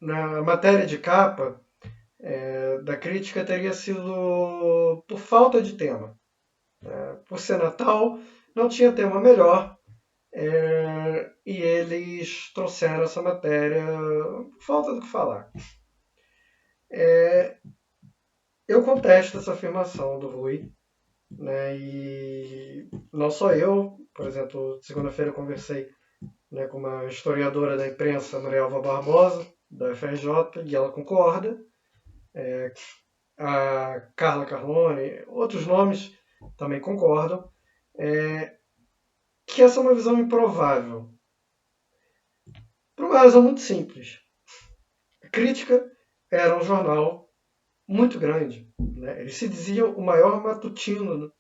Na matéria de capa da crítica teria sido por falta de tema. Por ser Natal, não tinha tema melhor. E eles trouxeram essa matéria por falta do que falar. Eu contesto essa afirmação do Rui, né? E não só eu, por exemplo, segunda-feira eu conversei, né, com uma historiadora da imprensa, Marielva Barbosa, da FRJ, e ela concorda. A Carla Carlone, outros nomes também concordam, que essa é uma visão improvável. Por uma razão muito simples. A Crítica era um jornal muito grande. Né? Ele se dizia o maior matutino,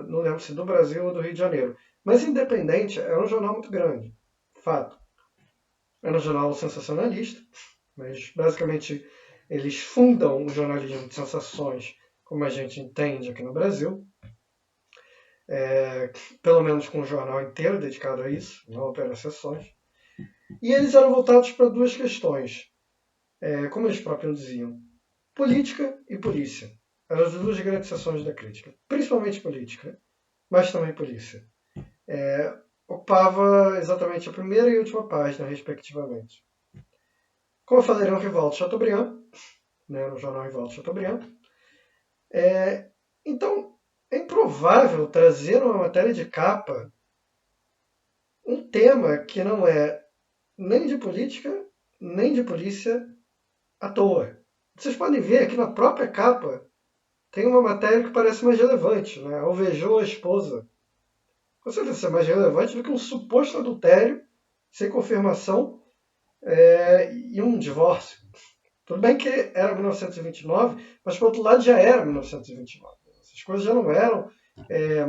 não lembro se do Brasil ou do Rio de Janeiro. Mas independente, era um jornal muito grande. Fato. Era um jornal sensacionalista, mas basicamente eles fundam o jornalismo de sensações como a gente entende aqui no Brasil. Pelo menos com um jornal inteiro dedicado a isso, não apenas sessões. E eles eram voltados para duas questões, como eles próprios diziam, política e polícia. Eram as duas grandes seções da crítica, principalmente política, mas também polícia. Ocupava exatamente a primeira e a última página, respectivamente. Como eu falei, era um rival de Chateaubriand, né, no jornal rival de Chateaubriand. Então, é improvável trazer uma matéria de capa um tema que não é nem de política, nem de polícia à toa. Vocês podem ver aqui na própria capa tem uma matéria que parece mais relevante, né? Alvejou a esposa. Com certeza é mais relevante do que um suposto adultério sem confirmação e um divórcio. Tudo bem que era 1929, mas por outro lado já era 1929. Essas coisas já não eram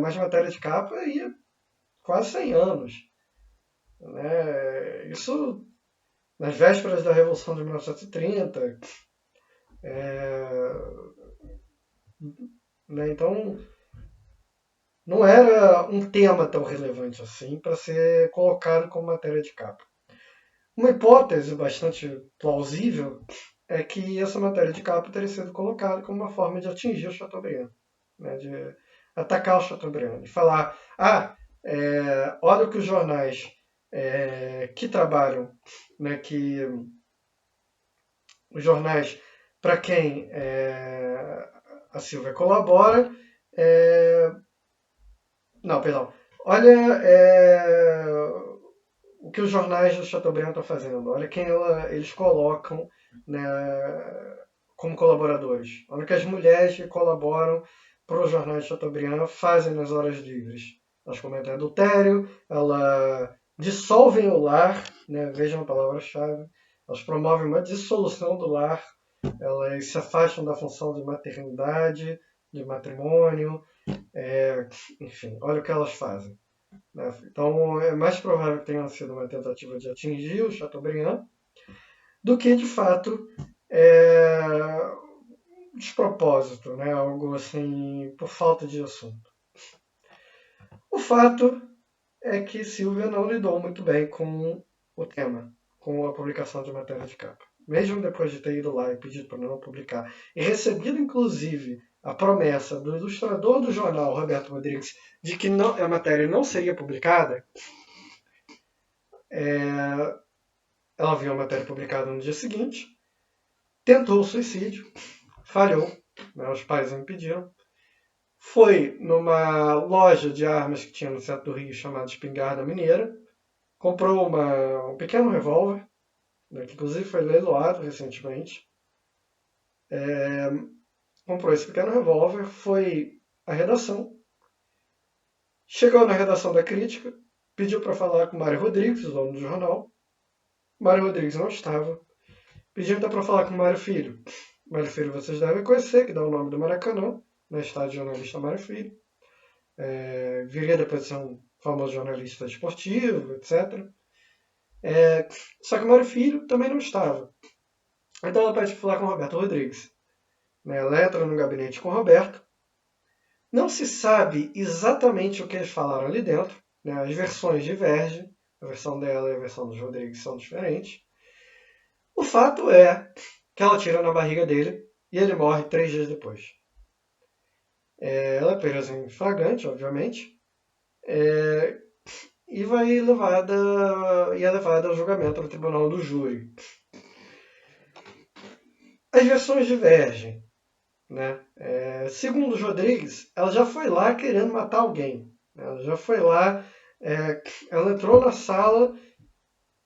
mais matéria de capa e quase 100 anos. Né? Isso nas vésperas da Revolução de 1930. Né? Então, não era um tema tão relevante assim para ser colocado como matéria de capa. Uma hipótese bastante plausível é que essa matéria de capa teria sido colocada como uma forma de atingir o Chateaubriand, né? De atacar o Chateaubriand, de falar, olha o que os jornais que trabalham, né, que os jornais para quem a Silvia colabora, não, perdão, olha o que os jornais do Chateaubriand estão fazendo, olha quem eles colocam, né, como colaboradores, olha o que as mulheres que colaboram para os jornais de Chateaubriand fazem nas horas livres. Elas cometem adultério, elas dissolvem o lar, né, vejam a palavra-chave, elas promovem uma dissolução do lar, elas se afastam da função de maternidade, de matrimônio, enfim, olha o que elas fazem. Né? Então é mais provável que tenha sido uma tentativa de atingir o Chateaubriand do que, de fato, despropósito, né? Algo assim, por falta de assunto. O fato é que Silvia não lidou muito bem com o tema, com a publicação de matéria de capa. Mesmo depois de ter ido lá e pedido para não publicar, e recebido, inclusive, a promessa do ilustrador do jornal, Roberto Rodrigues, de que a matéria não seria publicada, ela viu a matéria publicada no dia seguinte, tentou o suicídio, falhou, né, os pais a impediram, foi numa loja de armas que tinha no centro do Rio, chamada Espingarda Mineira, comprou um pequeno revólver, né, que inclusive foi leiloado recentemente, comprou esse pequeno revólver, foi à redação, chegou na redação da crítica, pediu para falar com Mário Rodrigues, o dono do jornal. Mário Rodrigues não estava. Pediu então para falar com Mário Filho. Mário Filho vocês devem conhecer, que dá o nome do Maracanã, na estádio jornalista Mário Filho. Viria depois de ser um famoso jornalista esportivo, etc. Só que o Mário Filho também não estava. Então ela pede para falar com o Roberto Rodrigues. Ela entra no gabinete com o Roberto. Não se sabe exatamente o que eles falaram ali dentro. As versões divergem. A versão dela e a versão dos Rodrigues são diferentes. O fato é que ela tira na barriga dele e ele morre 3 dias depois. Ela é presa em flagrante, obviamente, e é levada ao julgamento no tribunal do júri. As versões divergem, né? Segundo os Rodrigues, ela já foi lá querendo matar alguém. Ela já foi lá, ela entrou na sala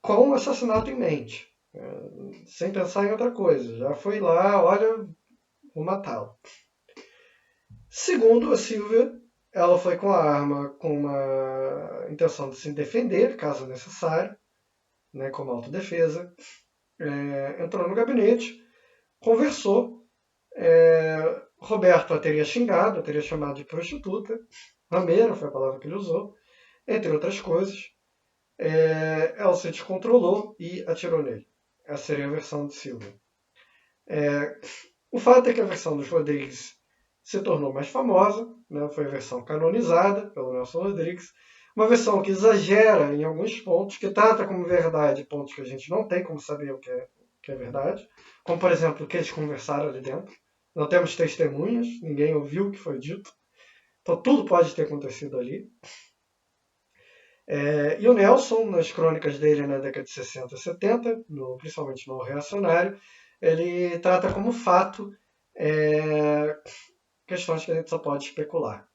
com o assassinato em mente, sem pensar em outra coisa. Já foi lá, olha, vou matá-lo. Segundo a Silvia, ela foi com a arma com uma intenção de se defender, caso necessário, né, como autodefesa. Entrou no gabinete, conversou. Roberto a teria xingado, a teria chamado de prostituta. Rameira foi a palavra que ele usou, entre outras coisas. Ela se descontrolou e atirou nele. Essa seria a versão de Silvia. O fato é que a versão dos Rodrigues se tornou mais famosa, né? Foi a versão canonizada pelo Nelson Rodrigues, uma versão que exagera em alguns pontos, que trata como verdade pontos que a gente não tem como saber o que é verdade, como por exemplo o que eles conversaram ali dentro. Não temos testemunhas, ninguém ouviu o que foi dito, então tudo pode ter acontecido ali. E o Nelson, nas crônicas dele na década de 60 e 70, principalmente no Reacionário, ele trata como fato questões que a gente só pode especular.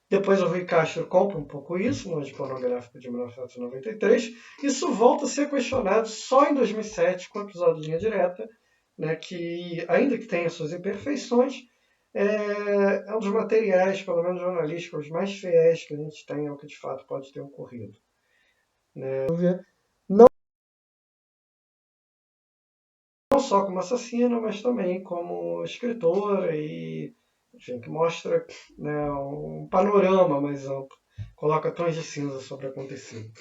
Depois o Rui Castro compra um pouco isso, no Antipornográfico de 1993. Isso volta a ser questionado só em 2007, com o episódio de Linha Direta, né, que, ainda que tenha suas imperfeições, é um dos materiais, pelo menos jornalísticos, mais fiéis que a gente tem ao que de fato pode ter ocorrido. Não só como assassina, mas também como escritora e, enfim, que mostra, né, um panorama mais amplo, coloca tons de cinza sobre o acontecido.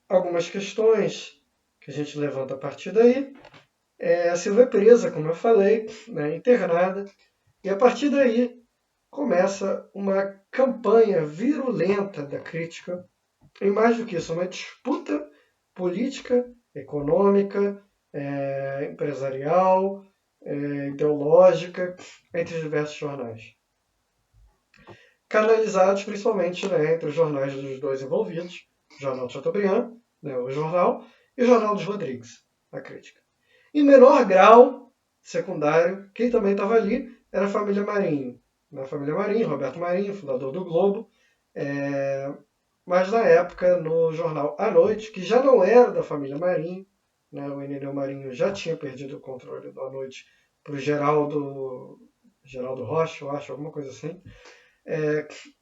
Algumas questões que a gente levanta a partir daí. A Silvia é presa, como eu falei, né, internada, e a partir daí começa uma campanha virulenta da crítica, e mais do que isso, uma disputa política, econômica, empresarial, ideológica entre os diversos jornais. Canalizados principalmente, né, entre os jornais dos dois envolvidos, o Jornal de Chateaubriand, né, o jornal, e o Jornal dos Rodrigues, a crítica. Em menor grau, secundário, quem também estava ali era a família Marinho. A família Marinho, Roberto Marinho, fundador do Globo, mas na época no jornal À Noite, que já não era da família Marinho, né, o Irineu Marinho já tinha perdido o controle do À Noite para o Geraldo Rocha, eu acho, alguma coisa assim.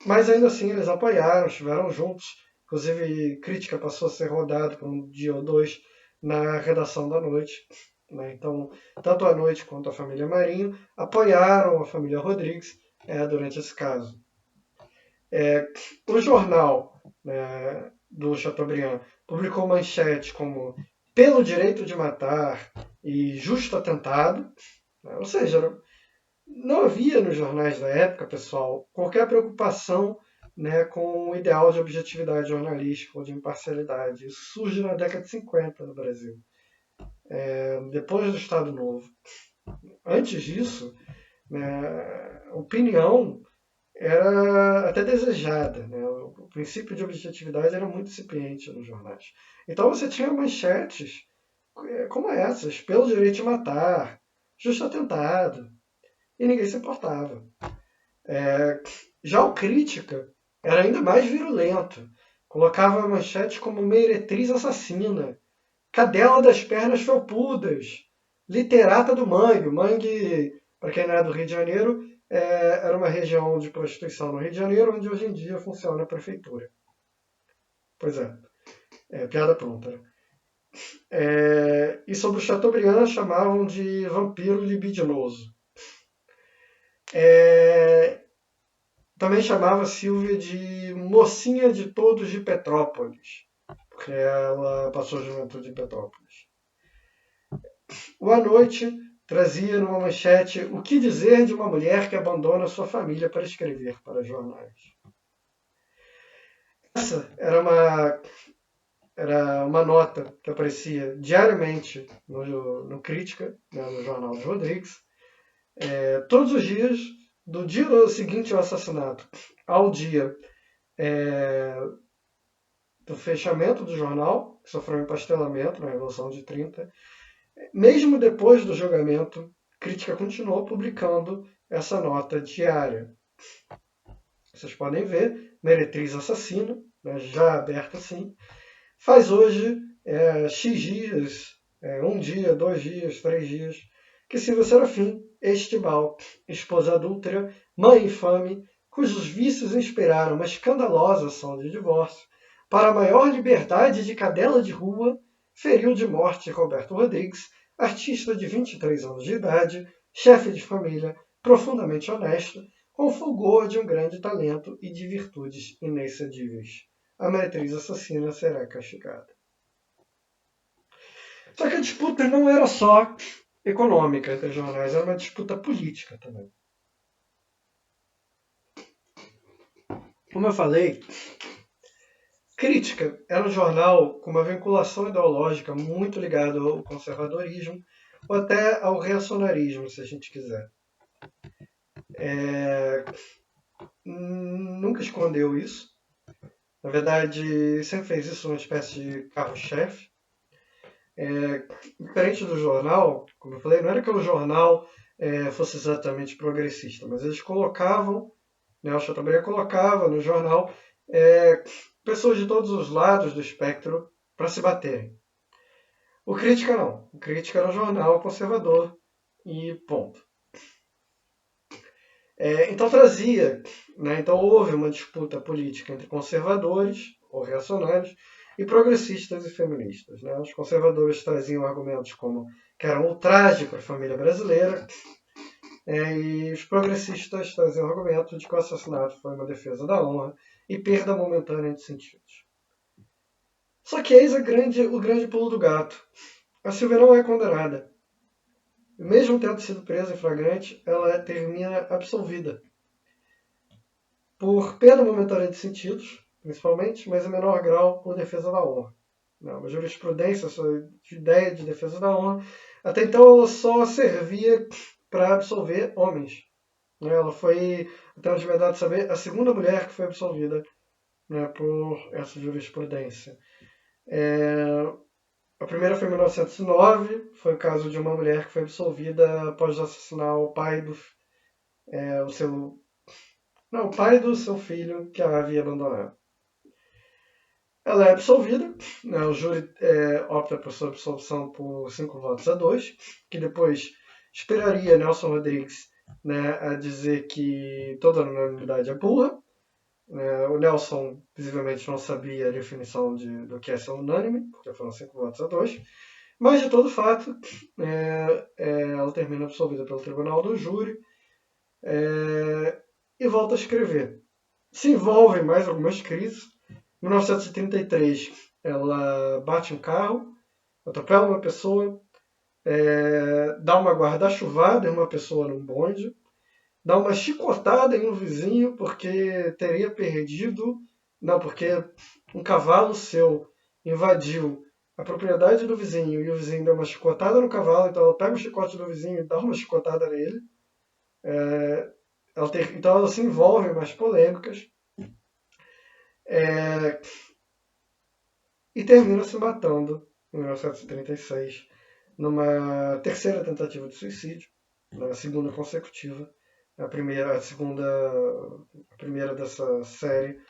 Mas ainda assim eles apoiaram, estiveram juntos. Inclusive, crítica passou a ser rodada por um dia ou dois na redação da Noite. Né? Então, tanto a Noite quanto a família Marinho apoiaram a família Rodrigues durante esse caso. O jornal, né, do Chateaubriand publicou manchetes como "pelo direito de matar" e "justo atentado", né? Ou seja, não havia nos jornais da época, pessoal, qualquer preocupação, né, com o ideal de objetividade jornalística ou de imparcialidade. Isso surge na década de 50 no Brasil, depois do Estado Novo. Antes disso, né, opinião era até desejada. Né? O princípio de objetividade era muito incipiente nos jornais. Então você tinha manchetes como essas: "pelo direito de matar", "justo atentado", e ninguém se importava. Já o Crítica era ainda mais virulento. Colocava manchetes como "meretriz assassina", "cadela das pernas felpudas", "literata do Mangue". O Mangue, para quem não é do Rio de Janeiro, era uma região de prostituição no Rio de Janeiro, onde hoje em dia funciona a prefeitura. Pois piada pronta. Né? E sobre o Chateaubriand chamavam de "vampiro libidinoso". Também chamava Silvia de "mocinha de todos de Petrópolis", porque ela passou a juventude em Petrópolis. O À Noite trazia numa manchete: "o que dizer de uma mulher que abandona sua família para escrever para jornais?". Essa era uma era uma nota que aparecia diariamente no Crítica, né, no jornal dos Rodrigues, todos os dias, do dia seguinte ao assassinato ao dia do fechamento do jornal, que sofreu um empastelamento na Revolução de 30. Mesmo depois do julgamento, a Crítica continuou publicando essa nota diária. Vocês podem ver, Meretriz Assassina, né, já aberta assim, faz hoje X dias, 1 dia, 2 dias, 3 dias, que Silvia Serafim, Estibal, esposa adúltera, mãe infame, cujos vícios inspiraram uma escandalosa ação de divórcio, para a maior liberdade de cadela de rua, feriu de morte Roberto Rodrigues, artista de 23 anos de idade, chefe de família, profundamente honesto, com fulgor de um grande talento e de virtudes inexcedíveis. A meretriz assassina será castigada. Só que a disputa não era só econômica entre os jornais, era uma disputa política também. Como eu falei, Crítica era um jornal com uma vinculação ideológica muito ligada ao conservadorismo ou até ao reacionarismo, se a gente quiser. Nunca escondeu isso. Na verdade, sempre fez isso uma espécie de carro-chefe. Diferente do jornal, como eu falei, não era que o jornal fosse exatamente progressista, mas eles colocavam, né, o Chateaubriand colocava no jornal pessoas de todos os lados do espectro para se baterem. O Crítica não. O Crítica era um jornal conservador e ponto. Então trazia, né, então houve uma disputa política entre conservadores ou reacionários e progressistas e feministas. Né? Os conservadores traziam argumentos como que era um ultraje para a família brasileira, e os progressistas traziam argumentos de que o assassinato foi uma defesa da honra e perda momentânea de sentidos. Só que eis o grande pulo do gato. A Silvia não é condenada. Mesmo tendo sido presa em flagrante, ela termina absolvida. Por perda momentânea de sentidos, principalmente, mas em menor grau por defesa da honra. Uma jurisprudência, essa ideia de defesa da honra, até então ela só servia para absolver homens. Ela foi, até onde me dá de saber, a segunda mulher que foi absolvida, né, por essa jurisprudência. A primeira foi em 1909, foi o caso de uma mulher que foi absolvida após assassinar o pai o pai do seu filho que a havia abandonado. Ela é absolvida, né, o júri opta por sua absolvição por 5 votos a 2, que depois esperaria Nelson Rodrigues, né, a dizer que toda unanimidade é burra. O Nelson, visivelmente, não sabia a definição do que é ser unânime, porque foram 5 votos a 2. Mas, de todo fato, ela termina absolvida pelo tribunal do júri e volta a escrever. Se envolve em mais algumas crises. Em 1933, ela bate um carro, atropela uma pessoa, dá uma guarda-chuvada em uma pessoa num bonde, dá uma chicotada em um vizinho porque teria perdido... Não, porque um cavalo seu invadiu a propriedade do vizinho e o vizinho deu uma chicotada no cavalo, então ela pega o chicote do vizinho e dá uma chicotada nele. Então ela se envolve em mais polêmicas e termina se matando em 1936 numa terceira tentativa de suicídio, na segunda consecutiva. A primeira dessa série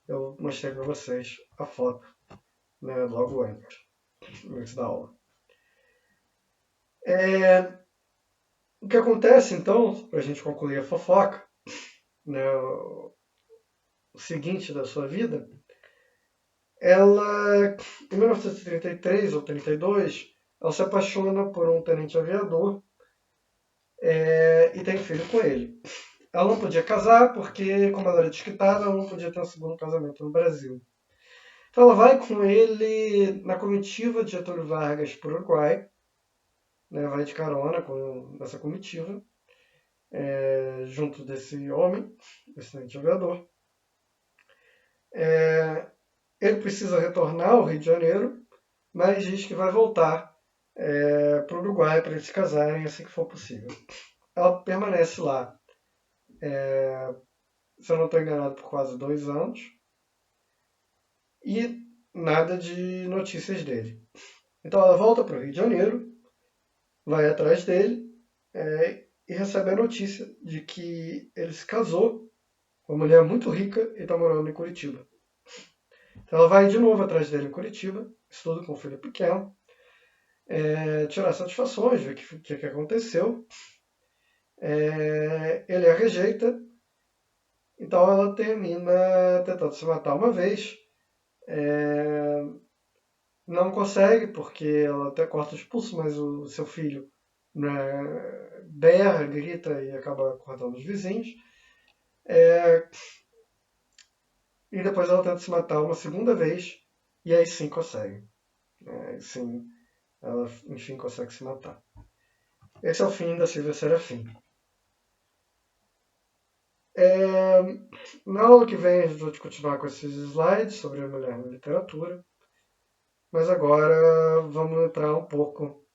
eu mostrei para vocês a foto, né, logo antes da aula. O que acontece então, para a gente concluir a fofoca, né, o seguinte da sua vida, ela, em 1933 ou 32, ela se apaixona por um tenente aviador e tem filho com ele. Ela não podia casar porque, como ela era desquitada, ela não podia ter um segundo casamento no Brasil. Então ela vai com ele na comitiva de Getúlio Vargas para o Uruguai, né, vai de carona nessa comitiva, junto desse homem, esse tenente aviador. Ele precisa retornar ao Rio de Janeiro, mas diz que vai voltar para o Uruguai para eles se casarem assim que for possível. Ela permanece lá, se eu não estou enganado, por quase 2 anos. E nada de notícias dele. Então ela volta para o Rio de Janeiro, vai atrás dele e recebe a notícia de que ele se casou com uma mulher muito rica e está morando em Curitiba. Então ela vai de novo atrás dele em Curitiba, isso tudo com o filho pequeno, tirar satisfações, ver o que aconteceu. Ele a rejeita, então ela termina tentando se matar uma vez. Não consegue, porque ela até corta os pulsos, mas o seu filho, né, berra, grita e acaba acordando os vizinhos. E depois ela tenta se matar uma segunda vez, e aí sim consegue. Aí sim, ela enfim consegue se matar. Esse é o fim da Silvia Serafim. Na aula que vem a gente vai continuar com esses slides sobre a mulher na literatura, mas agora vamos entrar um pouco,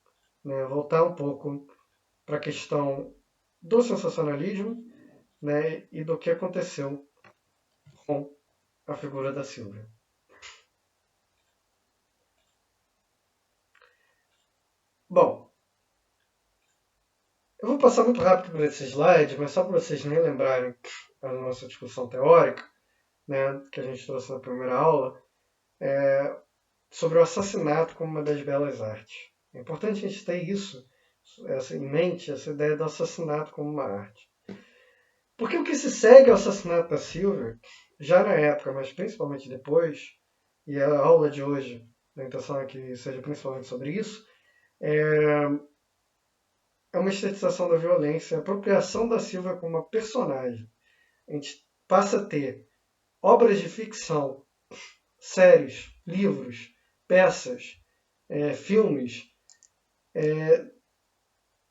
né, voltar um pouco para a questão do sensacionalismo, né, e do que aconteceu com a figura da Silvia. Bom, eu vou passar muito rápido por esse slide, mas só para vocês nem lembrarem a nossa discussão teórica, né, que a gente trouxe na primeira aula, sobre o assassinato como uma das belas artes. É importante a gente ter isso em mente, essa ideia do assassinato como uma arte. Porque o que se segue ao assassinato da Silvia, já na época, mas principalmente depois, e a aula de hoje, a intenção é que seja principalmente sobre isso, é uma estetização da violência, a apropriação da Silvia como uma personagem. A gente passa a ter obras de ficção, séries, livros, peças, filmes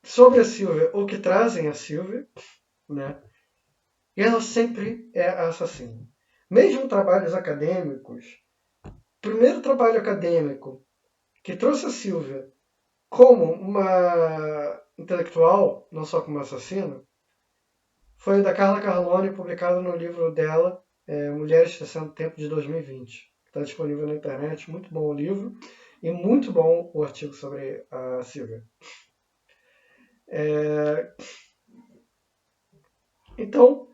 sobre a Silvia ou que trazem a Silvia, né? E ela sempre é a assassina. Mesmo trabalhos acadêmicos, o primeiro trabalho acadêmico que trouxe a Silvia como uma intelectual, não só como assassina, foi o da Carla Carlone, publicado no livro dela, Mulheres Tecendo Tempo, de 2020. Está disponível na internet, muito bom o livro e muito bom o artigo sobre a Silvia. Então,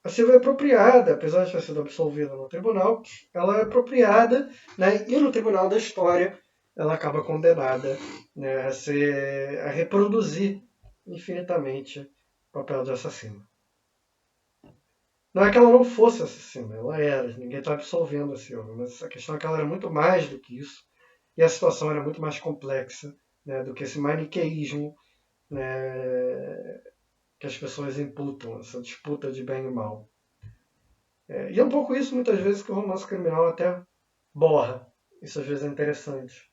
a Silvia é apropriada, apesar de ter sido absolvida no tribunal, ela é apropriada, né, e no tribunal da história ela acaba condenada, né, a reproduzir infinitamente o papel de assassina. Não é que ela não fosse assassina, ela era, ninguém está absolvendo a Silvia, mas a questão é que ela era muito mais do que isso, e a situação era muito mais complexa, né, do que esse maniqueísmo, né, que as pessoas imputam, essa disputa de bem e mal. E é um pouco isso, muitas vezes, que o romance criminal até borra. Isso às vezes é interessante.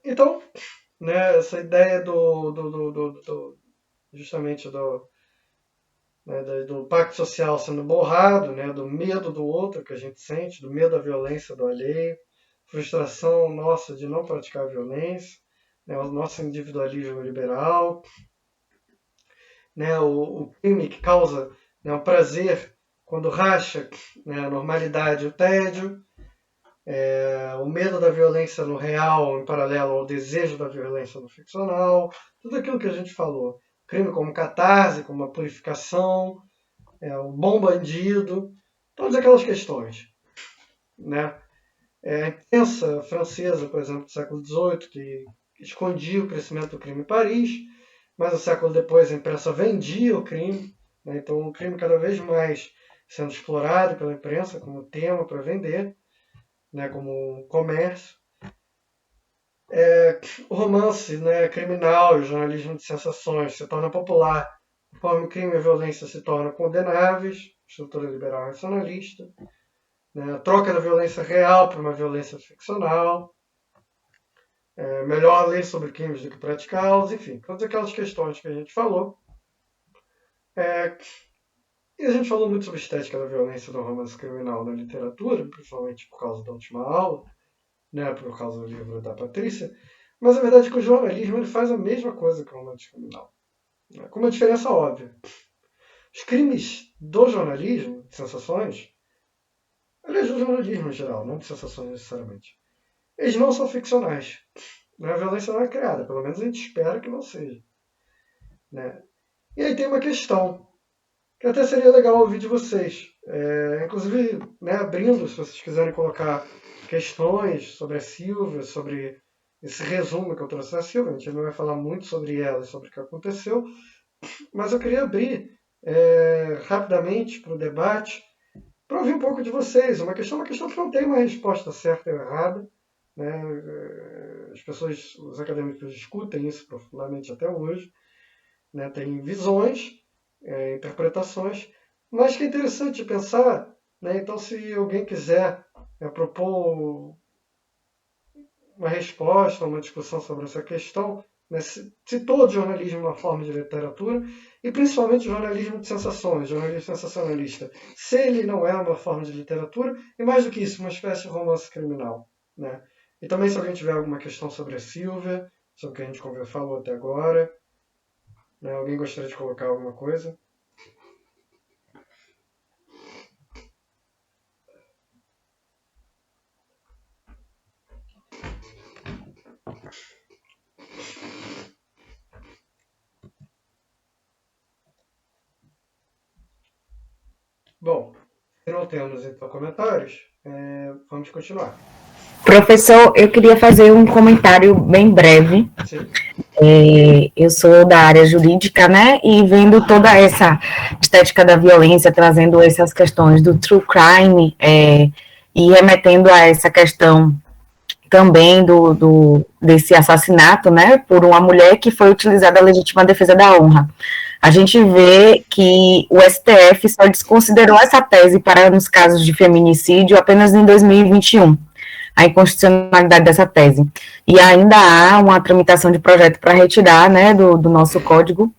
Então, né, essa ideia justamente do pacto social sendo borrado, né, do medo do outro que a gente sente, do medo da violência do alheio, frustração nossa de não praticar violência, né, o nosso individualismo liberal, né, o crime que causa, né, o prazer quando racha, né, a normalidade e o tédio, o medo da violência no real em paralelo ao desejo da violência no ficcional, tudo aquilo que a gente falou. Crime como catarse, como uma purificação, o bom bandido, todas aquelas questões. Né? A imprensa francesa, por exemplo, do século XVIII, que escondia o crescimento do crime em Paris, mas um século depois a imprensa vendia o crime, né? Então o crime cada vez mais sendo explorado pela imprensa como tema para vender, né? Como comércio. O romance, né, criminal e o jornalismo de sensações se torna popular conforme o crime e a violência se tornam condenáveis, estrutura liberal racionalista, né, a troca da violência real por uma violência ficcional, melhor ler sobre crimes do que praticá-los, enfim, todas aquelas questões que a gente falou E a gente falou muito sobre estética da violência do romance criminal na literatura, principalmente por causa da última aula, né, por causa do livro da Patrícia, mas a verdade é que o jornalismo ele faz a mesma coisa que o romance criminal, né, com uma diferença óbvia. Os crimes do jornalismo, de sensações, aliás, do jornalismo em geral, não de sensações necessariamente, eles não são ficcionais. A violência não é criada, pelo menos a gente espera que não seja. Né? E aí tem uma questão, que até seria legal ouvir de vocês. Inclusive, né, abrindo, se vocês quiserem colocar questões sobre a Silvia, sobre esse resumo que eu trouxe da Silvia. A gente não vai falar muito sobre ela, sobre o que aconteceu, mas eu queria abrir rapidamente para o debate, para ouvir um pouco de vocês. Uma questão que não tem uma resposta certa ou errada. Né? As pessoas, os acadêmicos discutem isso profundamente até hoje. Né? Tem visões, interpretações, mas que é interessante pensar. Né? Então, se alguém quiser propor uma resposta, uma discussão sobre essa questão, né? Se todo jornalismo é uma forma de literatura, e principalmente o jornalismo de sensações, jornalismo sensacionalista, se ele não é uma forma de literatura, e mais do que isso, uma espécie de romance criminal. Né? E também se alguém tiver alguma questão sobre a Silvia, sobre o que a gente falou até agora, né? Alguém gostaria de colocar alguma coisa? Bom, se não temos então comentários, vamos continuar. Professor, eu queria fazer um comentário bem breve. Sim. Eu sou da área jurídica, né, e vendo toda essa estética da violência, trazendo essas questões do true crime, e remetendo a essa questão também desse assassinato, né, por uma mulher que foi utilizada a legítima defesa da honra. A gente vê que o STF só desconsiderou essa tese para nos casos de feminicídio apenas em 2021. A inconstitucionalidade dessa tese. E ainda há uma tramitação de projeto para retirar, né, do nosso código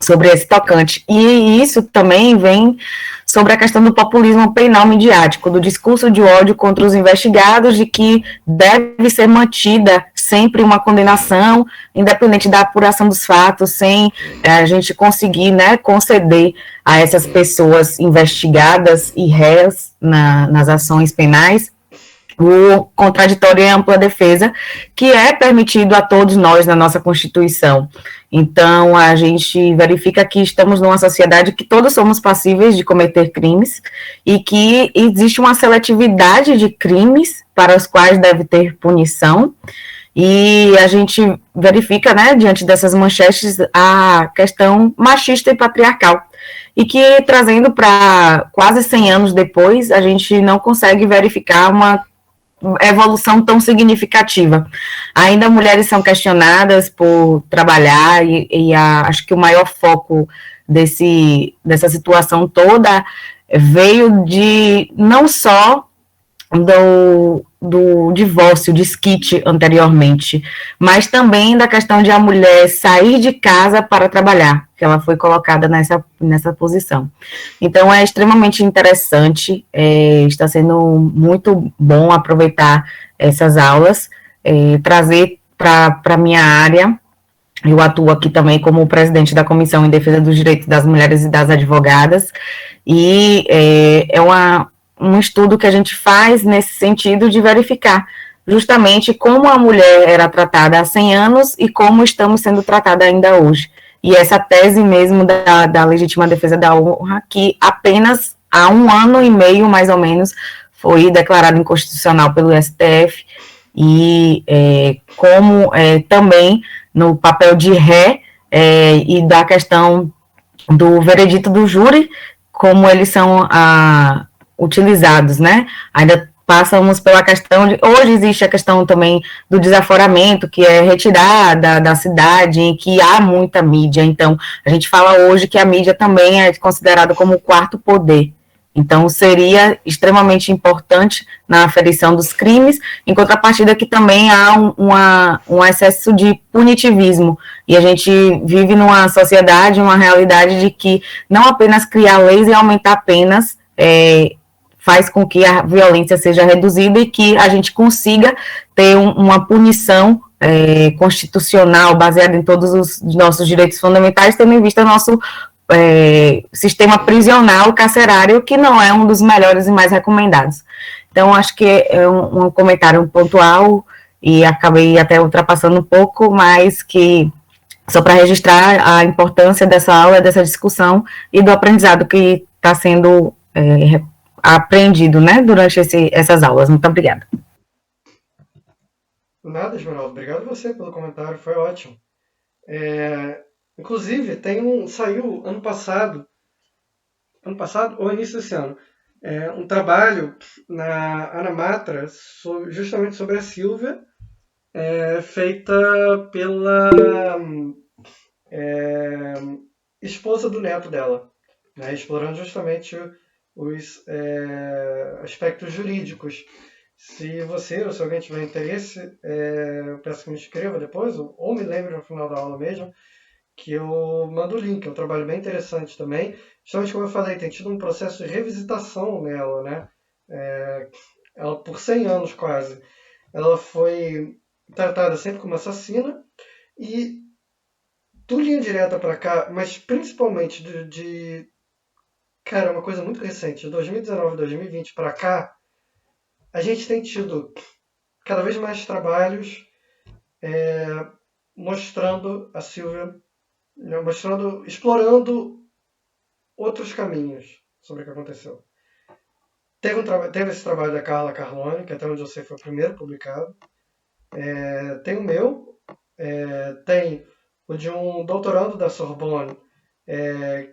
sobre esse tocante. E isso também vem sobre a questão do populismo penal midiático, do discurso de ódio contra os investigados, de que deve ser mantida sempre uma condenação, independente da apuração dos fatos, sem a gente conseguir, né, conceder a essas pessoas investigadas e réus nas ações penais o contraditório e ampla defesa, que é permitido a todos nós na nossa Constituição. Então, a gente verifica que estamos numa sociedade que todos somos passíveis de cometer crimes e que existe uma seletividade de crimes para os quais deve ter punição. E a gente verifica, né, diante dessas manchetes, a questão machista e patriarcal. E que, trazendo para quase 100 anos depois, a gente não consegue verificar uma evolução tão significativa. Ainda mulheres são questionadas por trabalhar acho que o maior foco dessa situação toda veio de não só do divórcio, desquite anteriormente, mas também da questão de a mulher sair de casa para trabalhar, que ela foi colocada nessa posição. Então, é extremamente interessante, está sendo muito bom aproveitar essas aulas, trazer para a minha área. Eu atuo aqui também como presidente da Comissão em Defesa dos Direitos das Mulheres e das Advogadas, e um estudo que a gente faz nesse sentido de verificar justamente como a mulher era tratada há 100 anos e como estamos sendo tratada ainda hoje. E essa tese mesmo da legítima defesa da honra, que apenas há 1 ano e meio, mais ou menos, foi declarada inconstitucional pelo STF, e como também no papel de ré e da questão do veredito do júri, como eles são utilizados, né? Ainda passamos pela questão de... Hoje existe a questão também do desaforamento, que é retirada da cidade, em que há muita mídia. Então, a gente fala hoje que a mídia também é considerada como o quarto poder. Então, seria extremamente importante na aferição dos crimes, em contrapartida que também há um excesso de punitivismo, e a gente vive numa sociedade, uma realidade de que não apenas criar leis e aumentar penas faz com que a violência seja reduzida e que a gente consiga ter uma punição constitucional baseada em todos os nossos direitos fundamentais, tendo em vista nosso sistema prisional carcerário, que não é um dos melhores e mais recomendados. Então, acho que é um comentário pontual e acabei até ultrapassando um pouco, mas que só para registrar a importância dessa aula, dessa discussão e do aprendizado que está sendo aprendido, né, durante essas aulas. Muito obrigada. Nada, Esmeralda. Obrigado você pelo comentário, foi ótimo. Inclusive, saiu ano passado ou início desse ano, um trabalho na Anamatra justamente sobre a Sílvia, feita pela esposa do neto dela, né, explorando justamente os aspectos jurídicos. Se você ou se alguém tiver interesse, eu peço que me inscreva depois, ou me lembre no final da aula mesmo, que eu mando o link. É um trabalho bem interessante também. Justamente como eu falei, tem tido um processo de revisitação nela, né? Ela, por 100 anos quase, ela foi tratada sempre como assassina, e do Linha Direta para cá, mas principalmente cara, uma coisa muito recente, de 2019 e 2020 para cá, a gente tem tido cada vez mais trabalhos mostrando a Sílvia, explorando outros caminhos sobre o que aconteceu. Teve esse trabalho da Carla Carlone, que até onde eu sei foi o primeiro publicado. Tem o meu, tem o de um doutorando da Sorbonne,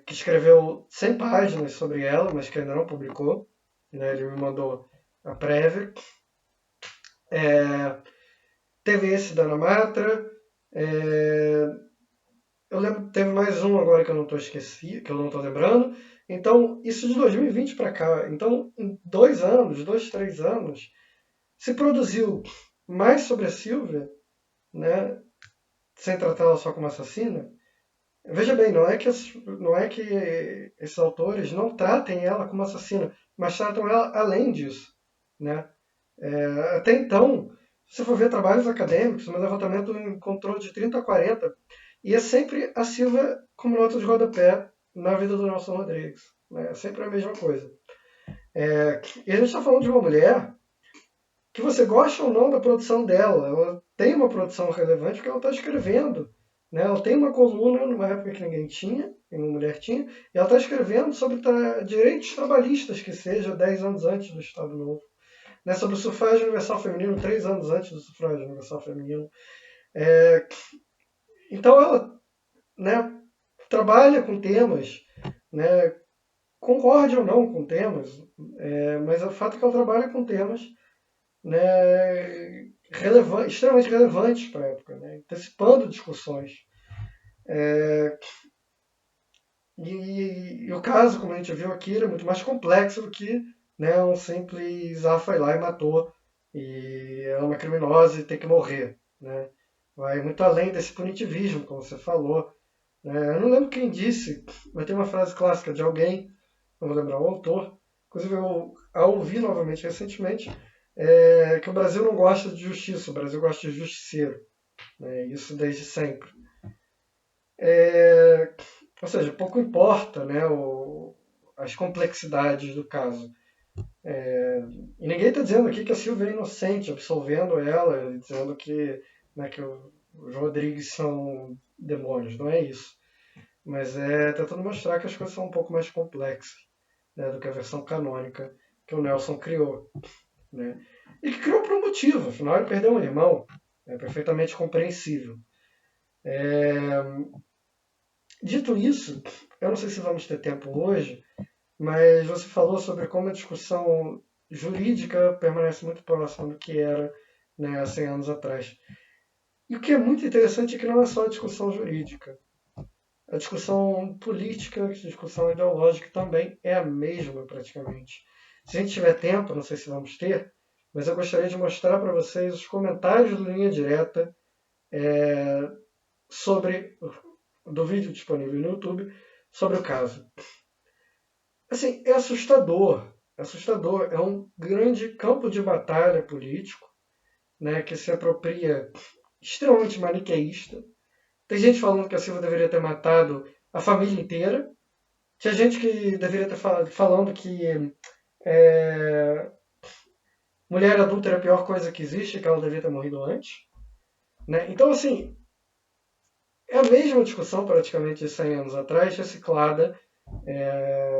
que escreveu 100 páginas sobre ela, mas que ainda não publicou, né? Ele me mandou a prévia. Teve esse da Anamatra. Eu lembro, teve mais um agora que eu não estou lembrando. Então, isso de 2020 para cá. Então, em 2 anos, 2, 3 anos, se produziu mais sobre a Sílvia, né, sem tratá-la só como assassina. Veja bem, não é que esses autores não tratem ela como assassina, mas tratam ela além disso, né? Até então, se você for ver trabalhos acadêmicos, o levantamento encontrou de 30 a 40, e é sempre a Sílvia como nota de rodapé na vida do Nelson Rodrigues. Né? É sempre a mesma coisa. E a gente está falando de uma mulher que você gosta ou não da produção dela, ela tem uma produção relevante porque ela está escrevendo. Né? Ela tem uma coluna numa época que ninguém tinha, que uma mulher tinha, e ela está escrevendo sobre direitos trabalhistas, que seja 10 anos antes do Estado Novo. Né? Sobre o sufrágio universal feminino, 3 anos antes do sufrágio universal feminino. Então ela, né, trabalha com temas, né, concorde ou não com temas, mas o fato é que ela trabalha com temas, né, extremamente relevantes para a época, né, antecipando discussões. E o caso, como a gente viu aqui, é muito mais complexo do que, né, um simples foi lá e matou, e é uma criminosa e tem que morrer. Né? Vai muito além desse punitivismo, como você falou. Eu não lembro quem disse, mas tem uma frase clássica de alguém, não vou lembrar o autor, inclusive eu a ouvi novamente recentemente, que o Brasil não gosta de justiça, o Brasil gosta de justiceiro. Né? Isso desde sempre. Ou seja, pouco importa, né, as complexidades do caso. E ninguém está dizendo aqui que a Silvia é inocente, absolvendo ela, dizendo que, né, que os Rodrigues são demônios. Não é isso. Mas tentando mostrar que as coisas são um pouco mais complexas, né, do que a versão canônica que o Nelson criou. Né? E que criou por um motivo, afinal ele perdeu um irmão. É perfeitamente compreensível. Dito isso, eu não sei se vamos ter tempo hoje, mas você falou sobre como a discussão jurídica permanece muito próxima do que era, né, há 100 anos atrás. E o que é muito interessante é que não é só a discussão jurídica. a discussão política, a discussão ideológica também é a mesma praticamente. Se a gente tiver tempo, não sei se vamos ter, mas eu gostaria de mostrar para vocês os comentários do Linha Direta sobre do vídeo disponível no YouTube sobre o caso. Assim, é assustador. É assustador. É um grande campo de batalha político, né, que se apropria extremamente maniqueísta. Tem gente falando que a Silva deveria ter matado a família inteira. Tinha gente que deveria ter falando que mulher adulta era a pior coisa que existe, que ela deveria ter morrido antes. Né? Então, assim, é a mesma discussão praticamente de 100 anos atrás, reciclada,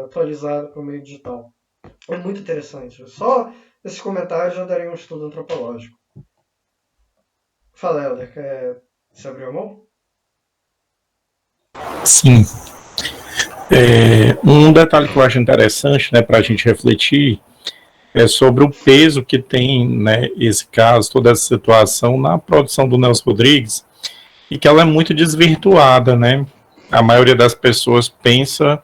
atualizada para o meio digital. É muito interessante. Só esses comentários já dariam um estudo antropológico. Fala, Helder, quer se abrir a mão? Sim. Um detalhe que eu acho interessante, né, para a gente refletir é sobre o peso que tem, né, esse caso, toda essa situação na produção do Nelson Rodrigues, e que ela é muito desvirtuada, né? A maioria das pessoas pensa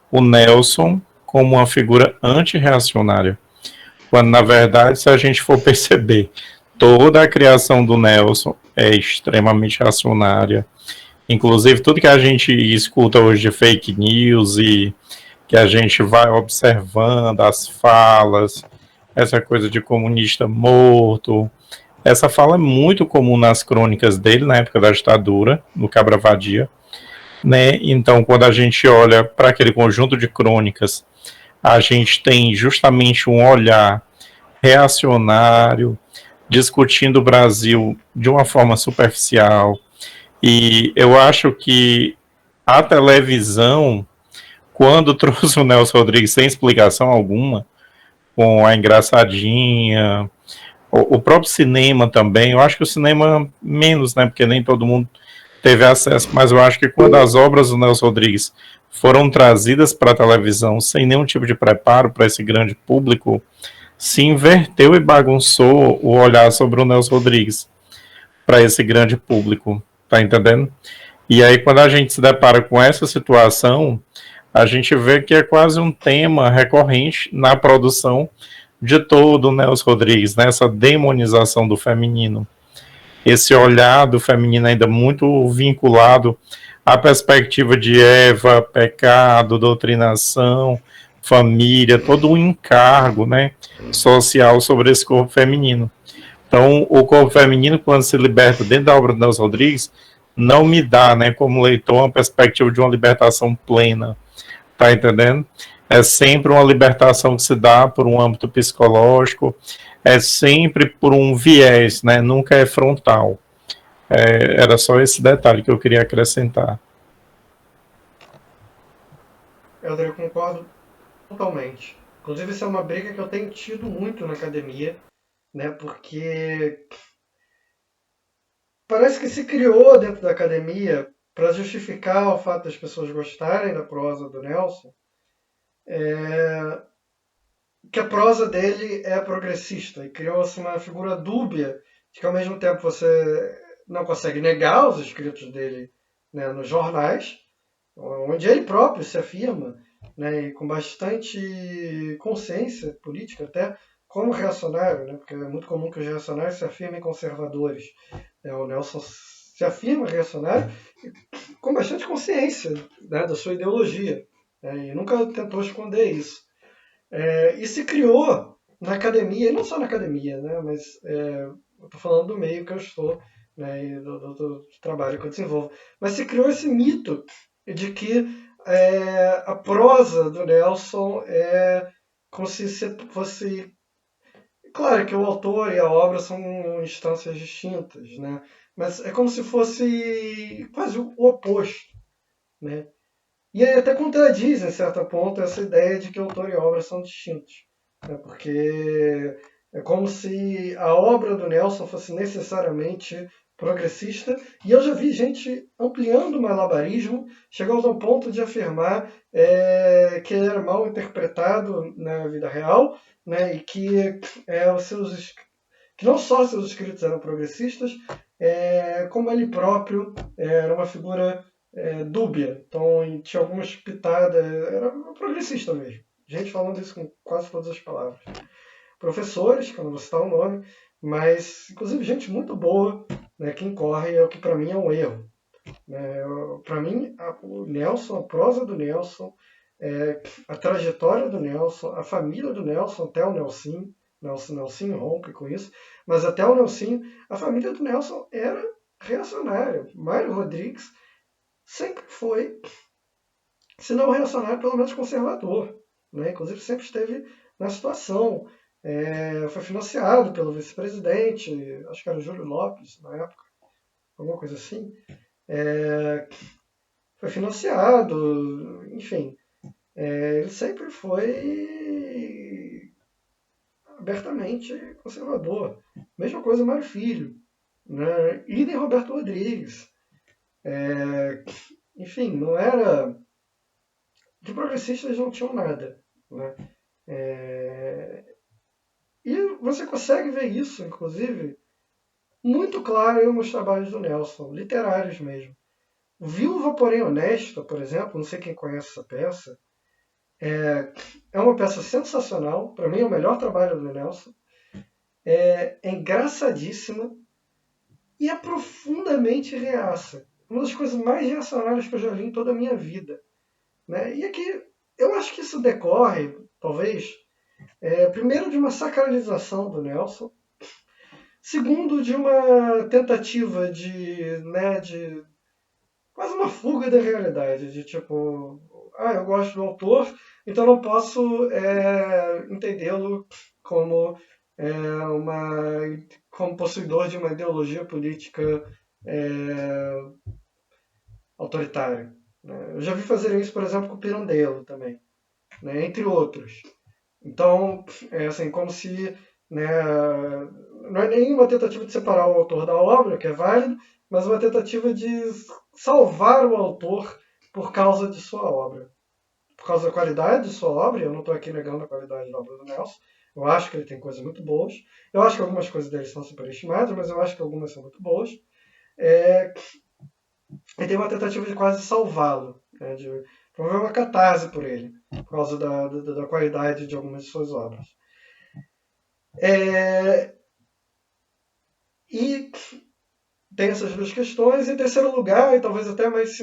o Nelson como uma figura antirreacionária, quando na verdade, se a gente for perceber, toda a criação do Nelson é extremamente reacionária. Inclusive, tudo que a gente escuta hoje de fake news e que a gente vai observando as falas, essa coisa de comunista morto, essa fala é muito comum nas crônicas dele, na época da ditadura, no Cabra Vadia, né? Então, quando a gente olha para aquele conjunto de crônicas, a gente tem justamente um olhar reacionário, discutindo o Brasil de uma forma superficial. E eu acho que a televisão, quando trouxe o Nelson Rodrigues sem explicação alguma, com a engraçadinha, o próprio cinema também, eu acho que o cinema menos, né, porque nem todo mundo teve acesso, mas eu acho que quando as obras do Nelson Rodrigues foram trazidas para a televisão sem nenhum tipo de preparo para esse grande público, se inverteu e bagunçou o olhar sobre o Nelson Rodrigues para esse grande público, tá entendendo? E aí, quando a gente se depara com essa situação, a gente vê que é quase um tema recorrente na produção de todo o Nelson Rodrigues, né? Essa demonização do feminino. Esse olhar do feminino ainda muito vinculado à perspectiva de Eva, pecado, doutrinação, família, todo um encargo, né, social sobre esse corpo feminino. Então, o corpo feminino, quando se liberta dentro da obra do Nelson Rodrigues, não me dá, né, como leitor, uma perspectiva de uma libertação plena, tá entendendo? É sempre uma libertação que se dá por um âmbito psicológico, é sempre por um viés, né, nunca é frontal. Era só esse detalhe que eu queria acrescentar. Helder, eu concordo totalmente. Inclusive, isso é uma briga que eu tenho tido muito na academia, né? Porque parece que se criou dentro da academia para justificar o fato das pessoas gostarem da prosa do Nelson, que a prosa dele é progressista e criou-se uma figura dúbia de que ao mesmo tempo você não consegue negar os escritos dele, né, nos jornais, onde ele próprio se afirma, né, e com bastante consciência política até, como reacionário, né, porque é muito comum que os reacionários se afirmem conservadores. O Nelson se afirma reacionário com bastante consciência, né, da sua ideologia, né, e nunca tentou esconder isso. E se criou na academia, e não só na academia, né, mas eu estou falando do meio que eu estou, né, e do trabalho que eu desenvolvo, mas se criou esse mito de que a prosa do Nelson é como se fosse... Claro que o autor e a obra são instâncias distintas, né? Mas é como se fosse quase o oposto, né? E aí até contradiz, em certo ponto, essa ideia de que autor e obra são distintos, né? Porque é como se a obra do Nelson fosse necessariamente progressista, e eu já vi gente ampliando o malabarismo, chegando ao ponto de afirmar que ele era mal interpretado na vida real, né? E que, que não só seus escritos eram progressistas, como ele próprio era uma figura dúbia. Então, tinha algumas pitadas, era progressista mesmo. Gente falando isso com quase todas as palavras. Professores, que eu não vou citar o nome, mas inclusive gente muito boa, né, que incorre é o que para mim é um erro. Né? Para mim, o Nelson, a prosa do Nelson, a trajetória do Nelson, a família do Nelson, até o Nelson rompe com isso, mas até o Nelson, a família do Nelson era reacionária. Mário Rodrigues sempre foi, se não reacionário, pelo menos conservador. Né? Inclusive sempre esteve na situação. Foi financiado pelo vice-presidente, acho que era o Júlio Lopes na época, alguma coisa assim. Foi financiado, enfim. Ele sempre foi abertamente conservador. Mesma coisa Mário Filho. Né? Idem Roberto Rodrigues. Enfim, não era. De progressistas não tinham nada. Né? E você consegue ver isso, inclusive, muito claro nos trabalhos do Nelson, literários mesmo. Viúva, porém honesta, por exemplo, não sei quem conhece essa peça, é uma peça sensacional, para mim é o melhor trabalho do Nelson, é engraçadíssima e é profundamente reaça. Uma das coisas mais reacionárias que eu já li em toda a minha vida. Né? E aqui, eu acho que isso decorre, talvez, primeiro de uma sacralização do Nelson, segundo de uma tentativa de quase uma fuga da realidade, de tipo, eu gosto do autor, então não posso entendê-lo como como possuidor de uma ideologia política autoritária. Né? Eu já vi fazer isso, por exemplo, com o Pirandello também, né? Entre outros. Então, assim, como se não é nenhuma tentativa de separar o autor da obra, que é válido, mas uma tentativa de salvar o autor por causa de sua obra. Por causa da qualidade de sua obra, eu não estou aqui negando a qualidade da obra do Nelson, eu acho que ele tem coisas muito boas, eu acho que algumas coisas dele são superestimadas, mas eu acho que algumas são muito boas. E tem uma tentativa de quase salvá-lo, né, de promover uma catarse por ele, por causa da qualidade de algumas de suas obras. E tem essas duas questões. Em terceiro lugar, e talvez até mais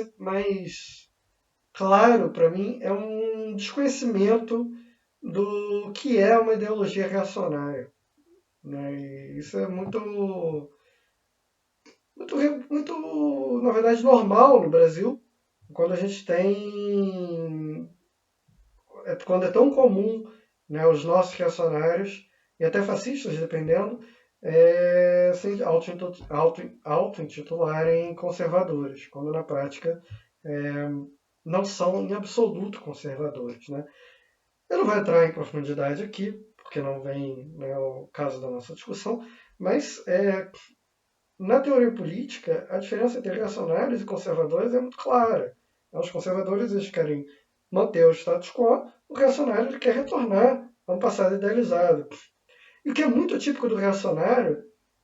claro para mim, é um desconhecimento do que é uma ideologia reacionária. Né? E isso é muito, na verdade, normal no Brasil, quando a gente tem. Quando é tão comum, né, os nossos reacionários, e até fascistas, dependendo, se auto-intitularem conservadores, quando na prática não são em absoluto conservadores. Né? Eu não vou entrar em profundidade aqui, porque não vem ao caso da nossa discussão, mas na teoria política, a diferença entre reacionários e conservadores é muito clara. Os conservadores eles querem manter o status quo, o reacionário ele quer retornar a um passado idealizado. E o que é muito típico do reacionário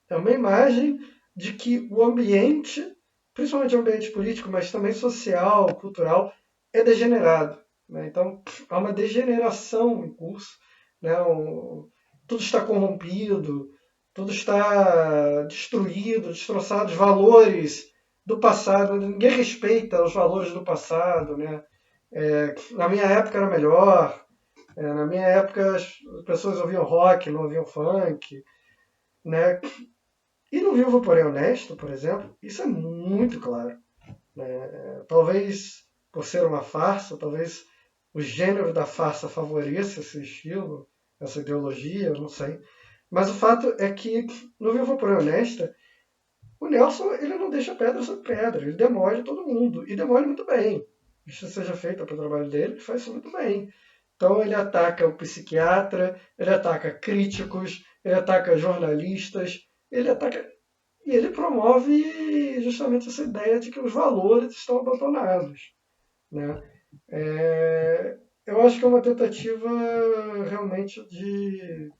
é uma imagem de que o ambiente, principalmente o ambiente político, mas também social, cultural, é degenerado. Né? Então, há uma degeneração em curso. Né? Tudo está corrompido, tudo está destruído, destroçado, os valores do passado, ninguém respeita os valores do passado. Né? Na minha época era melhor, na minha época as pessoas ouviam rock, não ouviam funk. Né? E no Viúva Porém Honesto, por exemplo, isso é muito claro. Né? Talvez por ser uma farsa, talvez o gênero da farsa favoreça esse estilo, essa ideologia, não sei. Mas o fato é que no Viúva Porém Honesta, o Nelson ele não deixa pedra sobre pedra, ele demole todo mundo, e demole muito bem. Isso seja feito pelo trabalho dele, ele faz isso muito bem. Então ele ataca o psiquiatra, ele ataca críticos, ele ataca jornalistas, ele ataca... E ele promove justamente essa ideia de que os valores estão abandonados. Né? Eu acho que é uma tentativa realmente de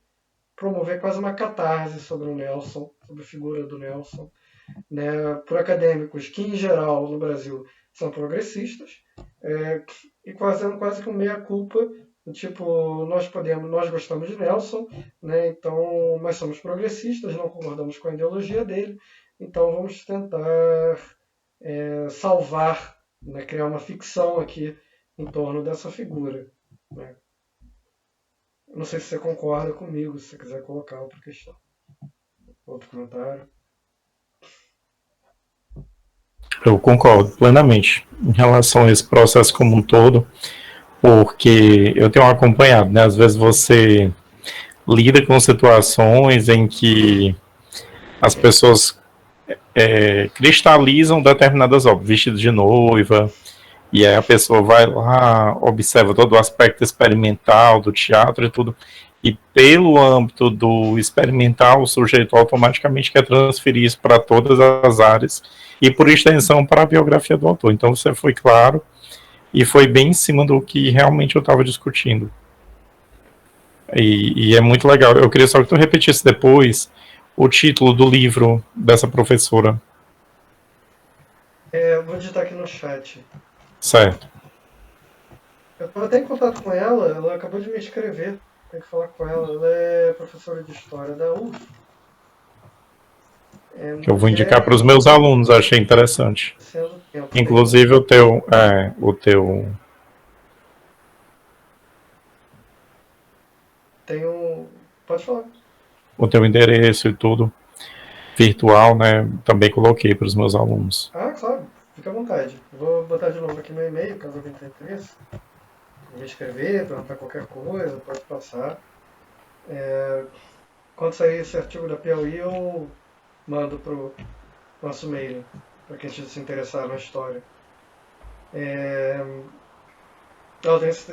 promover quase uma catarse sobre o Nelson, sobre a figura do Nelson, né, por acadêmicos que, em geral, no Brasil, são progressistas, e quase que um meia-culpa, tipo, nós gostamos de Nelson, né, então, mas somos progressistas, não concordamos com a ideologia dele, então vamos tentar salvar, né, criar uma ficção aqui em torno dessa figura. Né. Não sei se você concorda comigo, se você quiser colocar outra questão. Outro comentário. Eu concordo plenamente em relação a esse processo como um todo, porque eu tenho acompanhado, né? Às vezes você lida com situações em que as pessoas cristalizam determinadas obras, vestido de noiva, e aí a pessoa vai lá, observa todo o aspecto experimental do teatro e tudo, e pelo âmbito do experimental, o sujeito automaticamente quer transferir isso para todas as áreas, e por extensão para a biografia do autor. Então você foi claro, e foi bem em cima do que realmente eu estava discutindo. E é muito legal. Eu queria só que tu repetisse depois o título do livro dessa professora. Vou digitar aqui no chat. Certo. Eu estava até em contato com ela acabou de me escrever. Tem que falar com ela. Ela é professora de História da UF. Que eu vou indicar para os meus alunos, achei interessante. Inclusive o teu. Pode falar. O teu endereço e tudo virtual, né? Também coloquei para os meus alunos. Ah, claro, fica à vontade. Vou botar de novo aqui meu e-mail, caso alguém tenha interesse. Me escrever, perguntar qualquer coisa, pode passar. Quando sair esse artigo da Piauí, eu mando pro nosso mail, para quem se interessar na história.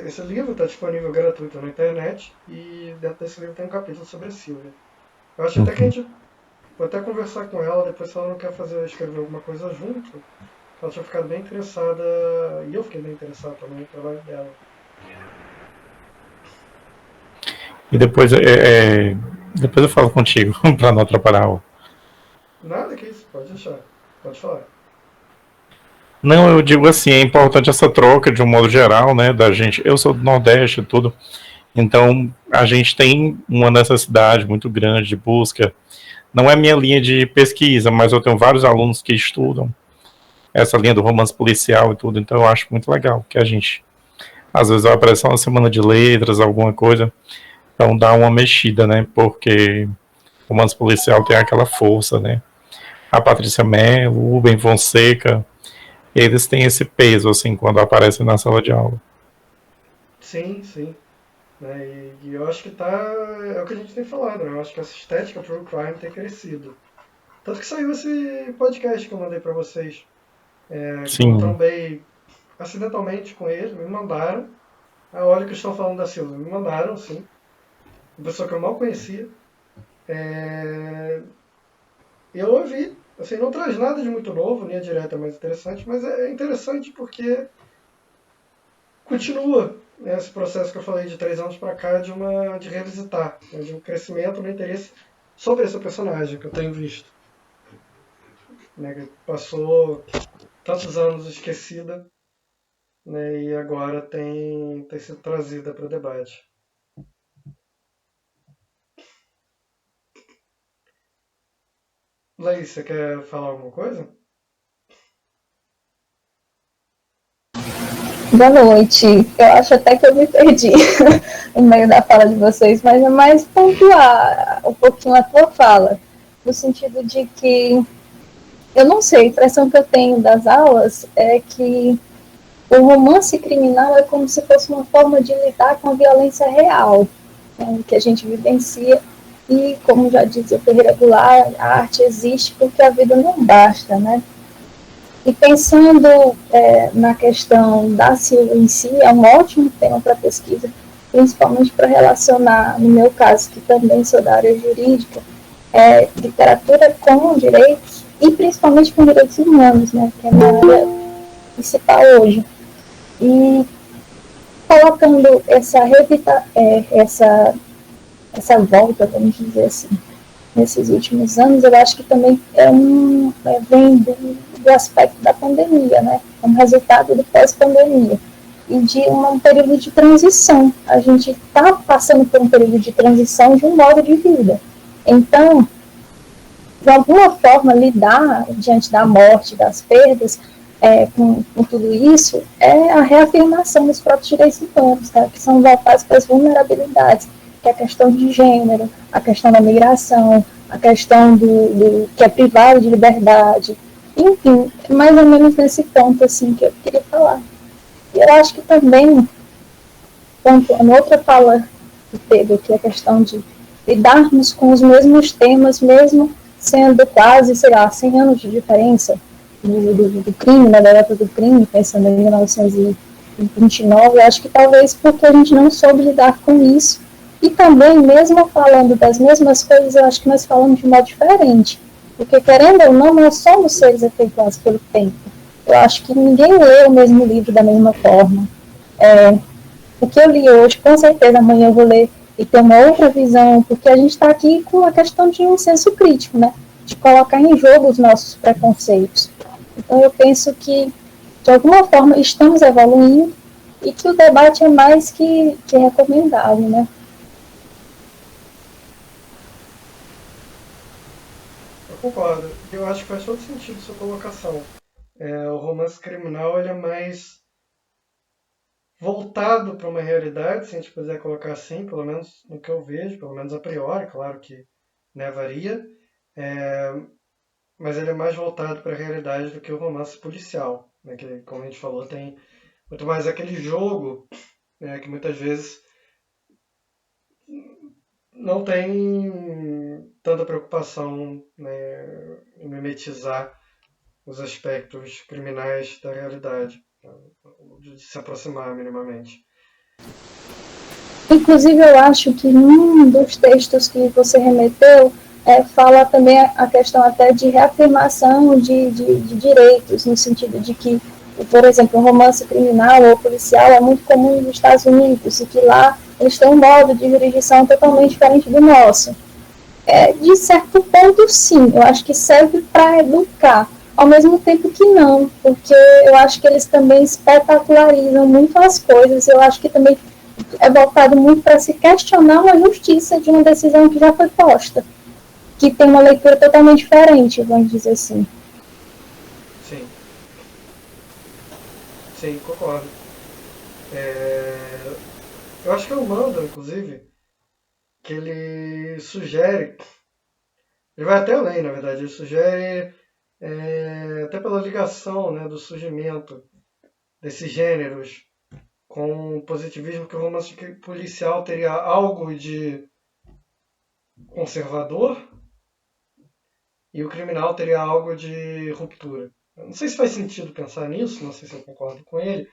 Esse livro está disponível gratuito na internet, e dentro desse livro tem um capítulo sobre a Sílvia. Eu acho até que a gente vou até conversar com ela depois, se ela não quer escrever alguma coisa junto. Ela tinha ficado bem interessada, e eu fiquei bem interessado também no trabalho dela. E depois eu falo contigo, para não atrapalhar. Nada que isso, pode deixar, pode falar. Não, eu digo assim, é importante essa troca de um modo geral, né, da gente. Eu sou do Nordeste e tudo, então a gente tem uma necessidade muito grande de busca. Não é minha linha de pesquisa, mas eu tenho vários alunos que estudam essa linha do romance policial e tudo, então eu acho muito legal que a gente, às vezes vai aparecer uma semana de letras, alguma coisa, então dá uma mexida, né, porque o romance policial tem aquela força, né. A Patrícia Mello, o Ben Fonseca, eles têm esse peso, assim, quando aparecem na sala de aula. Sim, sim. Né? E eu acho que é o que a gente tem falado, né? Eu acho que essa estética true crime tem crescido. Tanto que saiu esse podcast que eu mandei pra vocês. Que eu trombei acidentalmente com ele, me mandaram. Olha o que estão falando da Silvia, me mandaram, sim. Uma pessoa que eu mal conhecia. Eu ouvi. Assim, não traz nada de muito novo, linha direta é mais interessante, mas é interessante porque continua, né, esse processo que eu falei de 3 anos para cá de revisitar, né, de um crescimento no interesse sobre esse personagem que eu tenho visto. Né, que passou tantos anos esquecida, né, e agora tem sido trazida para o debate. Laís, você quer falar alguma coisa? Boa noite. Eu acho até que eu me perdi no meio da fala de vocês, mas é mais pontuar um pouquinho a tua fala, no sentido de que, eu não sei, a impressão que eu tenho das aulas é que o romance criminal é como se fosse uma forma de lidar com a violência real, né, que a gente vivencia. E, como já dizia o Ferreira Goulart, a arte existe porque a vida não basta, né? E pensando na questão da Sílvia em si, é um ótimo tema para pesquisa, principalmente para relacionar, no meu caso, que também sou da área jurídica, literatura com direitos, e principalmente com direitos humanos, né? Que é a minha área principal hoje. E colocando essa essa volta, vamos dizer assim, nesses últimos anos, eu acho que também vem do aspecto da pandemia, né? É um resultado do pós-pandemia e de um período de transição. A gente está passando por um período de transição de um modo de vida. Então, de alguma forma, lidar diante da morte, das perdas, com tudo isso, é a reafirmação dos próprios direitos humanos, tá? Que são voltados para as vulnerabilidades, que é a questão de gênero, a questão da migração, a questão do que é privado de liberdade, enfim, mais ou menos nesse ponto assim que eu queria falar. E eu acho que também, uma outra fala do Pedro, que é a questão de lidarmos com os mesmos temas, mesmo sendo quase, sei lá, 100 anos de diferença do crime, da data do crime, pensando em 1929, eu acho que talvez porque a gente não soube lidar com isso. E também, mesmo falando das mesmas coisas, eu acho que nós falamos de modo diferente. Porque, querendo ou não, nós somos seres efetuados pelo tempo. Eu acho que ninguém lê o mesmo livro da mesma forma. O que eu li hoje, com certeza amanhã eu vou ler e ter uma outra visão, porque a gente está aqui com a questão de um senso crítico, né? De colocar em jogo os nossos preconceitos. Então eu penso que, de alguma forma, estamos evoluindo e que o debate é mais que recomendável, né? Eu concordo. Eu acho que faz todo sentido sua colocação. O romance criminal ele é mais voltado para uma realidade, se a gente puder colocar assim, pelo menos no que eu vejo, pelo menos a priori, claro que, né, varia, mas ele é mais voltado para a realidade do que o romance policial, né, que, como a gente falou, tem muito mais aquele jogo, né, que muitas vezes não tem tanta preocupação, né, em mimetizar os aspectos criminais da realidade, de se aproximar minimamente. Inclusive, eu acho que num dos textos que você remeteu, fala também a questão até de reafirmação de direitos, no sentido de que, por exemplo, um romance criminal ou policial é muito comum nos Estados Unidos, e que lá eles têm um modo de jurisdição totalmente diferente do nosso. De certo ponto, sim, eu acho que serve para educar, ao mesmo tempo que não, porque eu acho que eles também espetacularizam muito as coisas, eu acho que também é voltado muito para se questionar uma justiça de uma decisão que já foi posta, que tem uma leitura totalmente diferente, vamos dizer assim. Sim. Sim, concordo. Eu acho que é o Mando, inclusive, que ele sugere, ele vai até além, na verdade, ele sugere, até pela ligação, né, do surgimento desses gêneros com o positivismo, que o romance policial teria algo de conservador e o criminal teria algo de ruptura. Eu não sei se faz sentido pensar nisso, não sei se eu concordo com ele,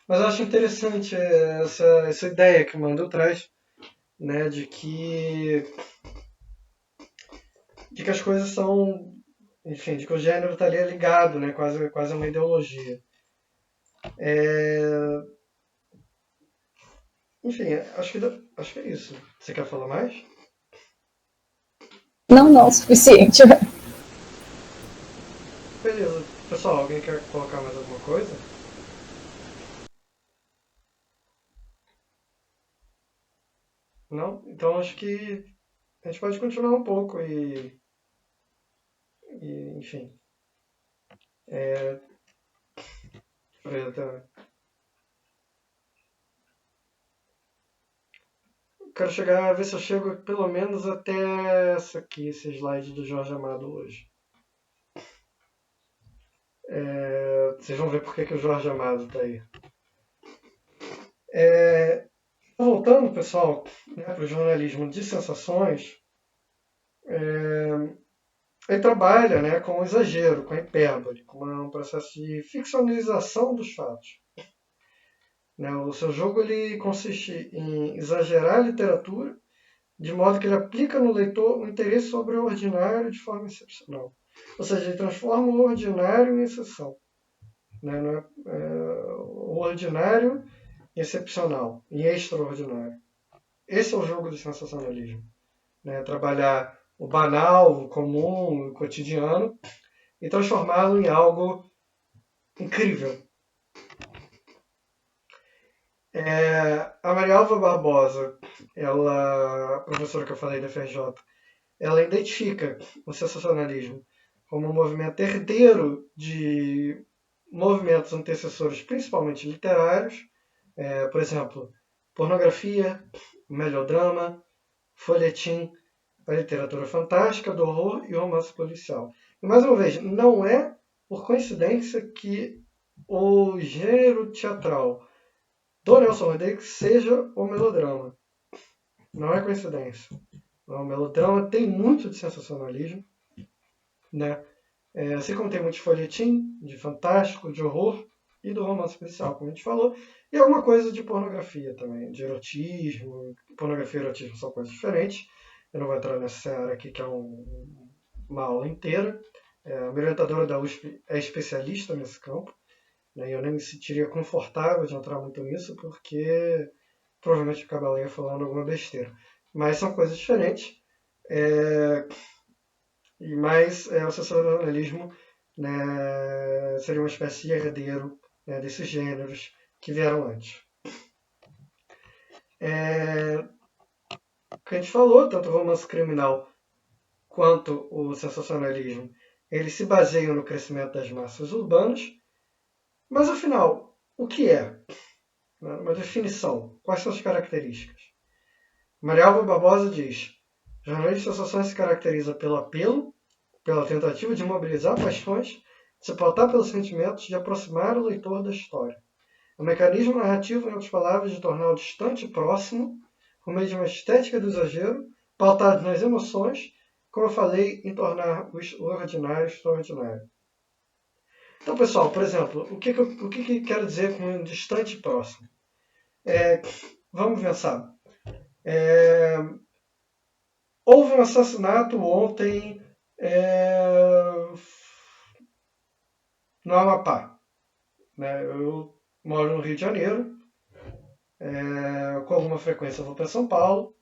mas eu acho interessante essa ideia que o Mandel traz, né, de que as coisas são, enfim, de que o gênero está ali ligado, né, quase a uma ideologia. Enfim, acho que é isso. Você quer falar mais? Não, o suficiente. Beleza. Pessoal, alguém quer colocar mais alguma coisa? Não? Então acho que a gente pode continuar um pouco enfim. Quero chegar a ver se eu chego pelo menos até esse slide do Jorge Amado hoje. Vocês vão ver por que o Jorge Amado está aí. Voltando, pessoal, né, para o jornalismo de sensações, ele trabalha, né, com o exagero, com a hipérbole, com um processo de ficcionalização dos fatos. Né, o seu jogo ele consiste em exagerar a literatura, de modo que ele aplica no leitor o interesse sobre o ordinário de forma excepcional. Ou seja, ele transforma o ordinário em exceção. Né, o ordinário em excepcional, em extraordinário. esse é o jogo do sensacionalismo. Né? Trabalhar o banal, o comum, o cotidiano e transformá-lo em algo incrível. A Marialva Barbosa, a professora que eu falei da FRJ, ela identifica o sensacionalismo como um movimento herdeiro de movimentos antecessores, principalmente literários, por exemplo, pornografia, melodrama, folhetim, a literatura fantástica, do horror e o romance policial. E mais uma vez, não é por coincidência que o gênero teatral do Nelson Rodrigues seja o melodrama. Não é coincidência. O melodrama tem muito de sensacionalismo, né? Assim como tem muito de folhetim, de fantástico, de horror e do romance policial, como a gente falou, e alguma coisa de pornografia também, de erotismo. Pornografia e erotismo são coisas diferentes. Eu não vou entrar nessa área aqui, que é uma aula inteira. A minha orientadora da USP é especialista nesse campo, né? E eu nem me sentiria confortável de entrar muito nisso, porque provavelmente acabaria falando alguma besteira. Mas são coisas diferentes. Mas o sensacionalismo, né, seria uma espécie de herdeiro, né, desses gêneros que vieram antes. O que a gente falou, tanto o romance criminal quanto o sensacionalismo, eles se baseiam no crescimento das massas urbanas. Mas, afinal, o que é? Uma definição. Quais são as características? Marialva Barbosa diz: jornalismo de sensações se caracteriza pelo apelo, pela tentativa de mobilizar paixões, de se pautar pelos sentimentos, de aproximar o leitor da história. O mecanismo narrativo, em outras palavras, de tornar o distante próximo, por meio de uma estética do exagero, pautado nas emoções, como eu falei, em tornar o ordinário extraordinário. Então, pessoal, por exemplo, o que quero dizer com um distante próximo? Vamos pensar. Houve um assassinato ontem no Amapá. Né? Eu moro no Rio de Janeiro, com alguma frequência eu vou para São Paulo,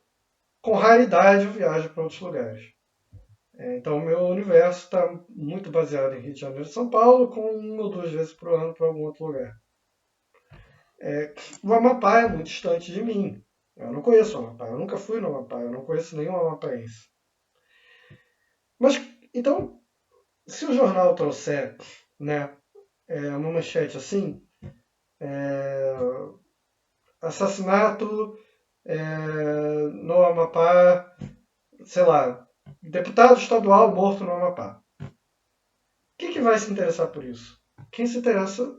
com raridade eu viajo para outros lugares. Então o meu universo está muito baseado em Rio de Janeiro e São Paulo, com 1 ou 2 vezes por ano para algum outro lugar. O Amapá é muito distante de mim. Eu não conheço o Amapá, eu nunca fui no Amapá, eu não conheço nenhum amapaense. Mas, então, se o jornal trouxer, né, uma manchete assim, assassinato no Amapá, sei lá, deputado estadual morto no Amapá. Quem vai se interessar por isso? Quem se interessa,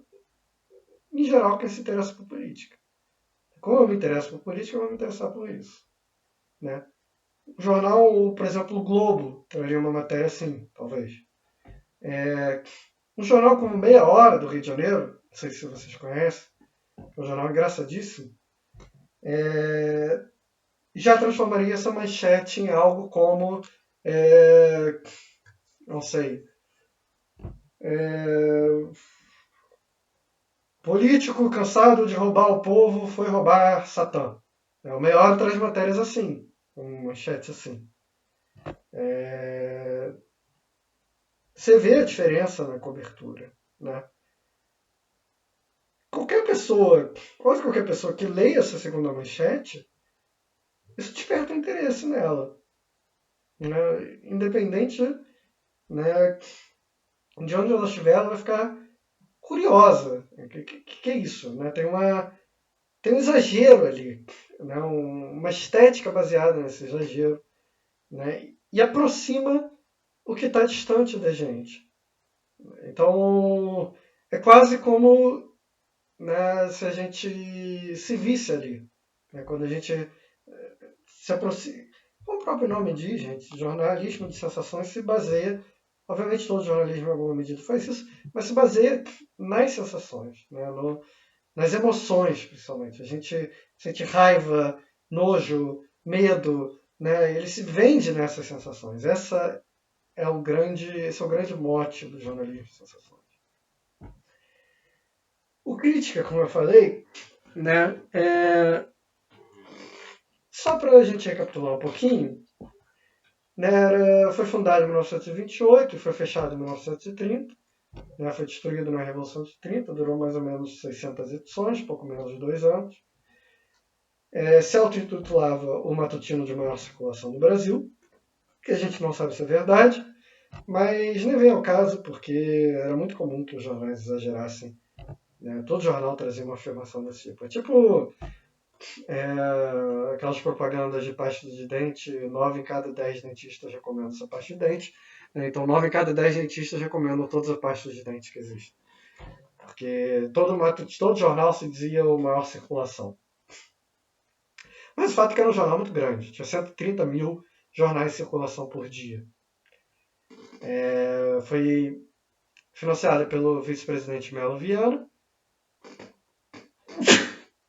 em geral, quem se interessa por política. Como eu me interesso por política, eu vou me interessar por isso. Né? O jornal, por exemplo, o Globo, traria uma matéria assim, talvez. Um jornal como Meia Hora, do Rio de Janeiro, não sei se vocês conhecem, é um jornal engraçadíssimo, já transformaria essa manchete em algo como, não sei, político cansado de roubar o povo foi roubar Satã. O Meia Hora traz matérias assim, com manchetes assim. Você vê a diferença na cobertura, né? Quase qualquer pessoa que leia essa segunda manchete, isso desperta interesse nela. Né? Independente, né, de onde ela estiver, ela vai ficar curiosa. O que é isso? Né? Tem um exagero ali, né? Uma estética baseada nesse exagero. Né? E aproxima o que está distante da gente. Então, é quase como, né, se a gente se visse ali. Né? Quando a gente se aproxima. Como o próprio nome diz, gente, jornalismo de sensações se baseia, obviamente todo jornalismo em alguma medida faz isso, mas se baseia nas sensações, né? Nas emoções, principalmente. A gente sente raiva, nojo, medo, né? Ele se vende nessas sensações. Esse é o grande mote do jornalismo de sensações. O crítica, como eu falei, né, Só para a gente recapitular um pouquinho, né, foi fundado em 1928 e foi fechado em 1930. Né, foi destruído na Revolução de 30, durou mais ou menos 600 edições, pouco menos de 2 anos. Se auto-intitulava o matutino de maior circulação do Brasil, que a gente não sabe se é verdade, mas nem vem ao caso, porque era muito comum que os jornais exagerassem. Né? Todo jornal trazia uma afirmação desse tipo. É tipo aquelas propagandas de pasta de dente, 9 em cada 10 dentistas recomendam essa pasta de dente. Né? Então 9 em cada 10 dentistas recomendam todas as pastas de dente que existem. Porque todo jornal se dizia o maior circulação. Mas o fato é que era um jornal muito grande. Tinha 130 mil jornais em circulação por dia. Foi financiada pelo vice-presidente Melo Viana.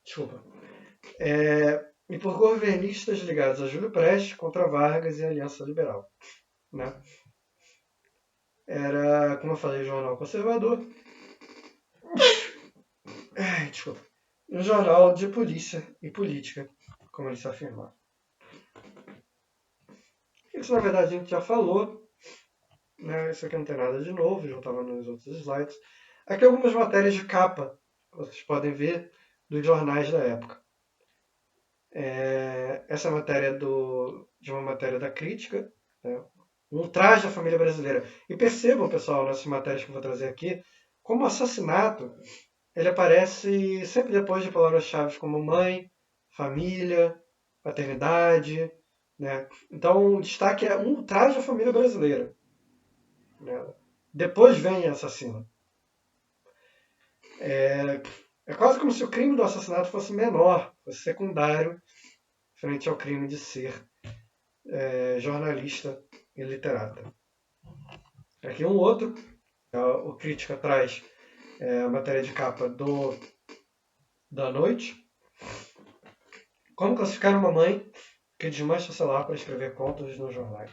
Desculpa. E por governistas ligados a Júlio Prestes, contra Vargas e a Aliança Liberal. Né? Era, como eu falei, jornal conservador. Desculpa. Um jornal de polícia e política, como ele se afirmava. Isso, na verdade, a gente já falou. Né? Isso aqui não tem nada de novo, já estava nos outros slides. Aqui algumas matérias de capa, vocês podem ver, dos jornais da época. Essa é a matéria de uma matéria da Crítica, né? Um ultraje à família brasileira. E percebam, pessoal, nessas matérias que eu vou trazer aqui, como o assassinato ele aparece sempre depois de palavras-chave como mãe, família, paternidade. Né? Então, o destaque é um ultraje à família brasileira. Né? Depois vem assassino. É quase como se o crime do assassinato fosse menor, fosse secundário, frente ao crime de ser jornalista e literata. Aqui um outro, o Crítica traz a matéria de capa da Noite. Como classificar uma mãe que desmancha celular para escrever contos nos jornais?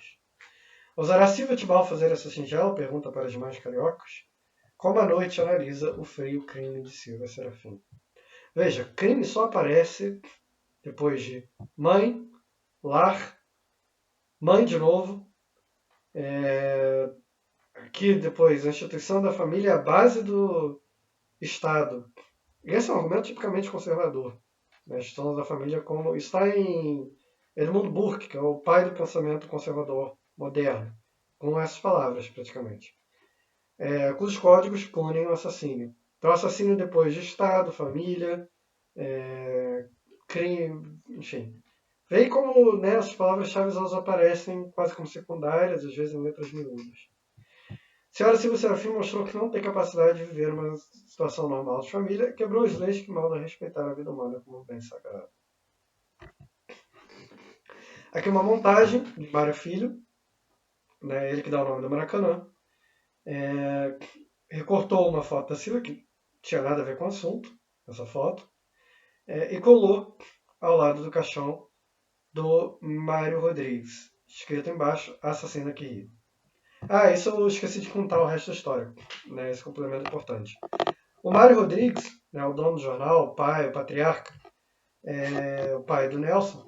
Ousará Silvia Tibal fazer essa singela pergunta para as mães cariocas? Como a Noite analisa o frio crime de Silvia Serafim? Veja, crime só aparece depois de mãe, lar, mãe de novo. Aqui depois, a instituição da família é a base do Estado. E esse é um argumento tipicamente conservador. A instituição da família como está em Edmund Burke, que é o pai do pensamento conservador moderno, com essas palavras praticamente. Cujos códigos punem o assassínio. Então, assassínio depois de Estado, família, crime, enfim. Vem como as palavras-chave elas aparecem quase como secundárias, às vezes em letras miúdas. Senhora Silvia Serafim mostrou que não tem capacidade de viver uma situação normal de família, quebrou as leis que mandam respeitar a vida humana como bem sagrado. Aqui uma montagem de Mário Filho, né, ele que dá o nome do Maracanã. Recortou uma foto da Silvia, que tinha nada a ver com o assunto, essa foto, e colou ao lado do caixão do Mário Rodrigues, escrito embaixo, assassino que ri. Isso eu esqueci de contar o resto da história, né, esse complemento importante. O Mário Rodrigues, né, o dono do jornal, o pai, o patriarca, o pai do Nelson,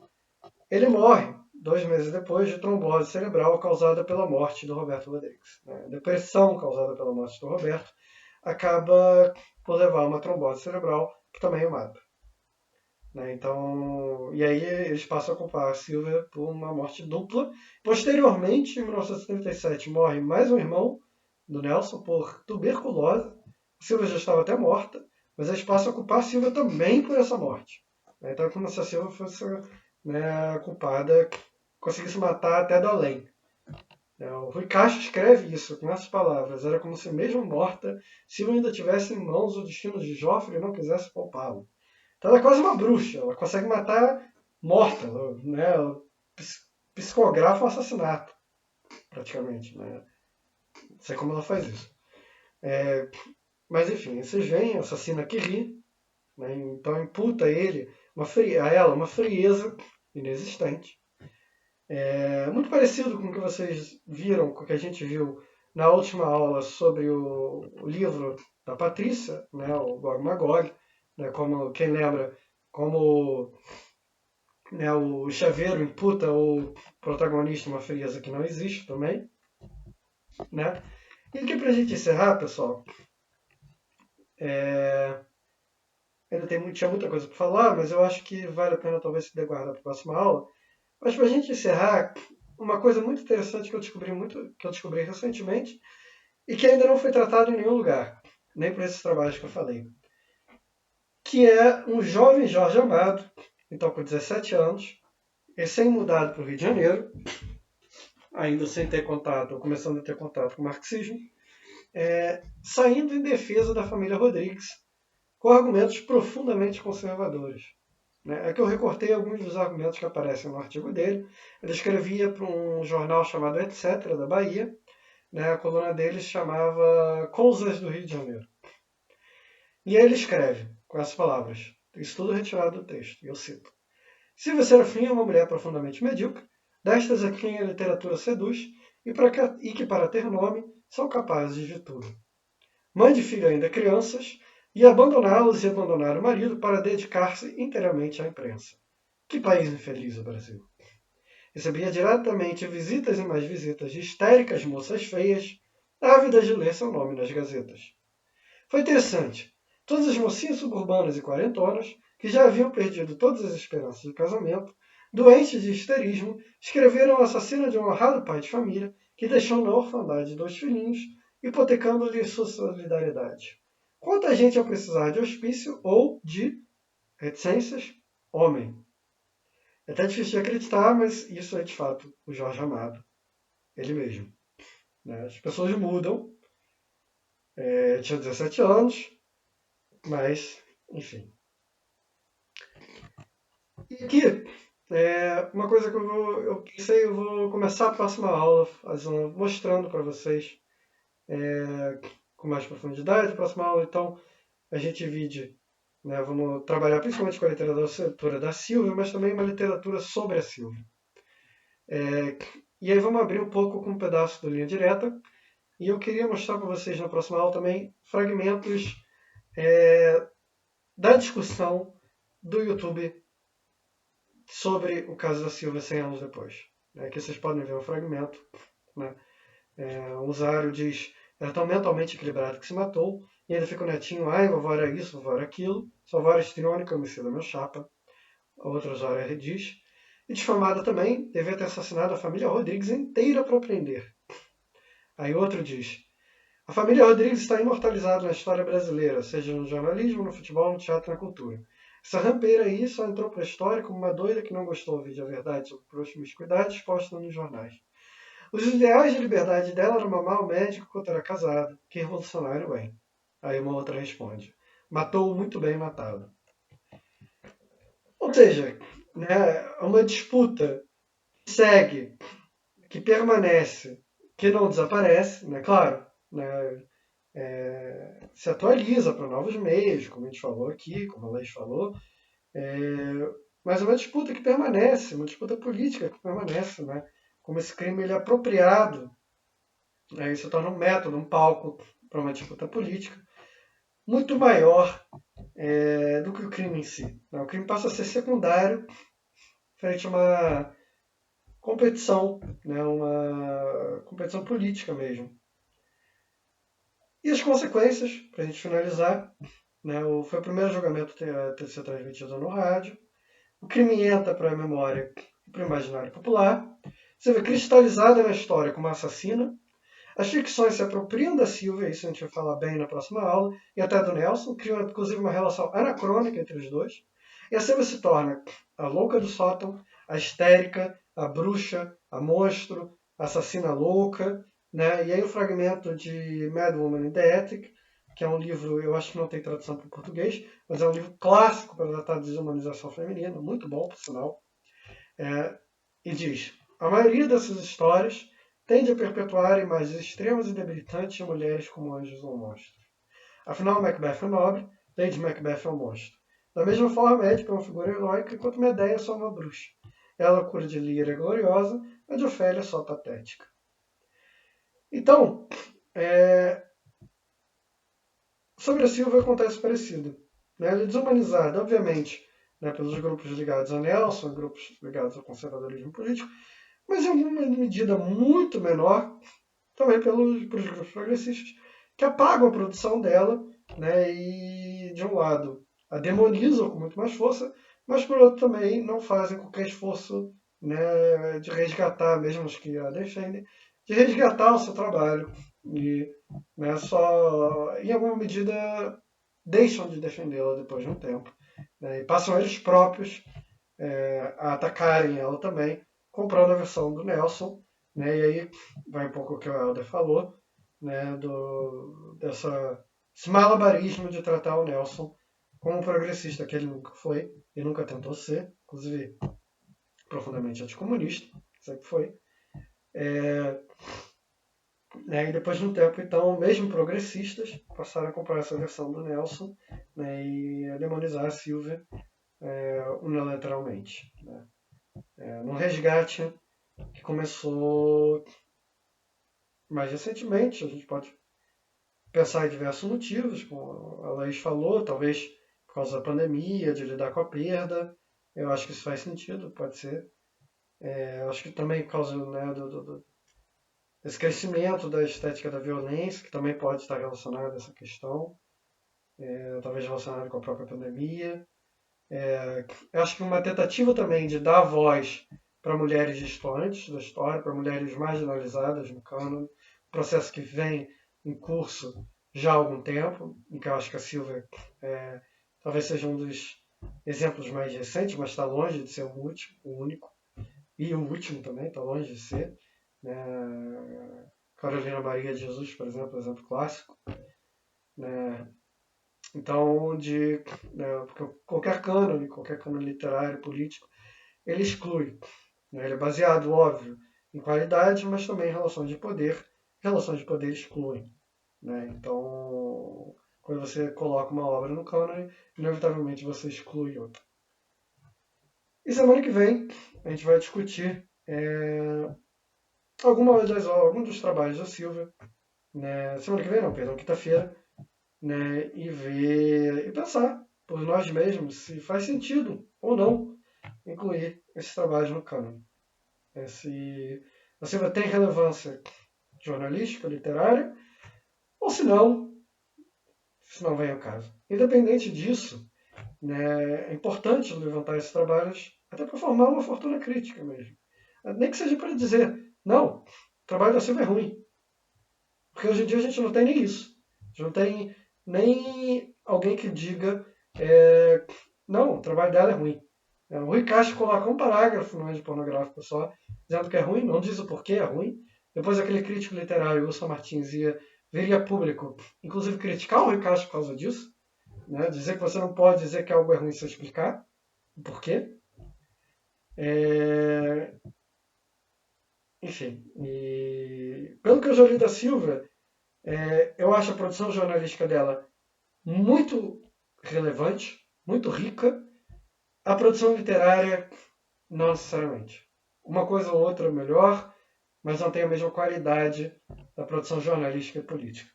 ele morre 2 meses depois de trombose cerebral causada pela morte do Roberto Rodrigues. A depressão causada pela morte do Roberto acaba por levar a uma trombose cerebral que também o mata. Então, e aí eles passam a culpar a Silvia por uma morte dupla. Posteriormente, em 1937, morre mais um irmão do Nelson por tuberculose. A Silvia já estava até morta, mas eles passam a culpar a Silvia também por essa morte. Então é como se a Silvia fosse a culpada, conseguisse matar até do além. O Rui Castro escreve isso com essas palavras. Era como se mesmo morta, Silvia ainda tivesse em mãos o destino de Joffre e não quisesse poupá-lo. Então ela é quase uma bruxa, ela consegue matar morta, ela psicografa um assassinato, praticamente. Não sei como ela faz isso. Mas enfim, vocês veem, assassina que ri, então imputa a ela uma frieza inexistente. Muito parecido com o que vocês viram, com o que a gente viu na última aula sobre o livro da Patrícia, o Gog Magog. Como quem lembra, como né, o chaveiro imputa ao protagonista uma frieza que não existe também. Né? E aqui para a gente encerrar, pessoal, ainda tinha muita coisa para falar, mas eu acho que vale a pena talvez se guardar para a próxima aula. Mas para a gente encerrar, uma coisa muito interessante que eu descobri recentemente e que ainda não foi tratado em nenhum lugar, nem por esses trabalhos que eu falei, que é um jovem Jorge Amado, então com 17 anos, recém-mudado para o Rio de Janeiro, ainda sem ter contato, ou começando a ter contato com o marxismo, saindo em defesa da família Rodrigues, com argumentos profundamente conservadores. É que eu recortei alguns dos argumentos que aparecem no artigo dele. Ele escrevia para um jornal chamado Etc., da Bahia. A coluna dele se chamava Coisas do Rio de Janeiro. E aí ele escreve com essas palavras, isso tudo retirado do texto, e eu cito: Silvia Serafim é uma mulher profundamente medíocre, destas a quem a literatura seduz e que, para ter nome, são capazes de tudo. Mãe de filho ainda crianças, e abandoná-los e abandonar o marido para dedicar-se inteiramente à imprensa. Que país infeliz o Brasil! Recebia diretamente visitas e mais visitas de histéricas moças feias, ávidas de ler seu nome nas gazetas. Foi interessante. Todas as mocinhas suburbanas e quarentonas, que já haviam perdido todas as esperanças de casamento, doentes de histerismo, escreveram o assassino de um honrado pai de família que deixou na orfandade 2 filhinhos, hipotecando-lhe sua solidariedade. Quanta gente ia precisar de hospício ou de reticências? Homem. É até difícil de acreditar, mas isso é de fato o Jorge Amado. Ele mesmo. As pessoas mudam. Tinha 17 anos, mas, enfim. E aqui, uma coisa que eu pensei, eu vou começar a próxima aula mostrando para vocês com mais profundidade. A próxima aula, então, a gente divide, vamos trabalhar principalmente com a literatura da Silvia, mas também uma literatura sobre a Silvia. E aí vamos abrir um pouco com um pedaço do Linha Direta. E eu queria mostrar para vocês na próxima aula também fragmentos da discussão do YouTube sobre o caso da Silvia 100 anos depois. Aqui vocês podem ver um fragmento. O usuário diz: era tão mentalmente equilibrado que se matou. E ainda fica o netinho: ai, vovó era isso, vovó era aquilo. Sua avó era histriônica, homicida meu chapa. A outra usuária diz: e difamada também, devia ter assassinado a família Rodrigues inteira para prender. Aí outro diz: a família Rodrigues está imortalizada na história brasileira, seja no jornalismo, no futebol, no teatro, na cultura. Essa rampeira aí só entrou para a história como uma doida que não gostou de ouvir a verdade sobre promiscuidade exposta nos jornais. Os ideais de liberdade dela eram mamar o médico quando era casado. Que revolucionário é. Aí uma outra responde: matou-o muito bem matado. Ou seja, é uma disputa que segue, que permanece, que não desaparece, claro, se atualiza para novos meios, como a gente falou aqui, como a Laís falou, mas é uma disputa que permanece, uma disputa política que permanece, como esse crime ele é apropriado, isso torna um método, um palco para uma disputa política muito maior do que o crime em si. O crime passa a ser secundário frente a uma competição, uma competição política mesmo. E as consequências, para a gente finalizar, foi o primeiro julgamento a ter sido transmitido no rádio. O crime entra para a memória e para o imaginário popular. Você vê cristalizada na história como assassina. As ficções se apropriam da Silvia, isso a gente vai falar bem na próxima aula, e até do Nelson, criam inclusive uma relação anacrônica entre os dois. E a Silvia se torna a louca do sótão, a histérica, a bruxa, a monstro, a assassina louca. E aí o fragmento de Mad Woman in the Attic, que é um livro, eu acho que não tem tradução para o português, mas é um livro clássico para tratar de desumanização feminina, muito bom, por sinal. E diz: a maioria dessas histórias tende a perpetuar imagens extremas e debilitantes de mulheres como anjos ou monstros. Afinal, Macbeth é nobre, Lady Macbeth é um monstro. Da mesma forma, Édipo é uma figura heróica, enquanto Medeia é só uma bruxa. Ela cura de Líria é gloriosa, a de Ofélia é só patética. Então, sobre a Silvia acontece parecido. Ela é desumanizada, obviamente, né, pelos grupos ligados a Nelson, grupos ligados ao conservadorismo político, mas em alguma medida muito menor também pelos grupos progressistas, que apagam a produção dela, né, e, de um lado, a demonizam com muito mais força, mas, por outro, também não fazem qualquer esforço, né, de resgatar, mesmo os que a defendem, de resgatar o seu trabalho e, né, só, em alguma medida, deixam de defendê-la depois de um tempo, né, e passam eles próprios a atacarem ela também, comprando a versão do Nelson, né, e aí vai um pouco o que o Helder falou, né, desse malabarismo de tratar o Nelson como um progressista que ele nunca foi e nunca tentou ser, inclusive profundamente anticomunista, sempre foi. Né, e depois de um tempo, então, mesmo progressistas passaram a comprar essa versão do Nelson, né, e a demonizar a Silvia unilateralmente. Né. Num resgate que começou mais recentemente, a gente pode pensar em diversos motivos, como a Laís falou, talvez por causa da pandemia, de lidar com a perda. Eu acho que isso faz sentido, pode ser. Eu acho que também por causa, né, desse crescimento da estética da violência, que também pode estar relacionado a essa questão, talvez relacionado com a própria pandemia. Eu acho que uma tentativa também de dar voz para mulheres distantes da história, para mulheres marginalizadas no cânone, processo que vem em curso já há algum tempo, em que eu acho que a Silvia talvez seja um dos exemplos mais recentes, mas está longe de ser o único, e o último também, está longe de ser. Carolina Maria de Jesus, por exemplo clássico. Então, porque qualquer cânone literário, político, ele exclui. Né? Ele é baseado, óbvio, em qualidade, mas também em relações de poder. Relações de poder excluem. Né? Então, quando você coloca uma obra no cânone, inevitavelmente você exclui outra. E semana que vem a gente vai discutir alguns dos trabalhos da Silvia. Né? Semana que vem não, perdão, quinta-feira. Né? E pensar por nós mesmos se faz sentido ou não incluir esses trabalhos no cânone. Se a Silvia tem relevância jornalística, literária, ou se não vem ao caso. Independente disso, né, é importante levantar esses trabalhos até para formar uma fortuna crítica mesmo. Nem que seja para dizer, não, o trabalho da Silvia é ruim. Porque hoje em dia a gente não tem nem isso. A gente não tem nem alguém que diga não, o trabalho dela é ruim. O Rui Castro coloca um parágrafo no Índio Pornográfico só, dizendo que é ruim, não diz o porquê é ruim. Depois aquele crítico literário, Wilson Martins, viria a público, inclusive criticar o Rui Castro por causa disso. Né? Dizer que você não pode dizer que algo é ruim sem explicar o porquê. Enfim, e pelo que eu já li da Silvia, eu acho a produção jornalística dela muito relevante, muito rica. A produção literária, não necessariamente. Uma coisa ou outra é melhor, mas não tem a mesma qualidade da produção jornalística e política.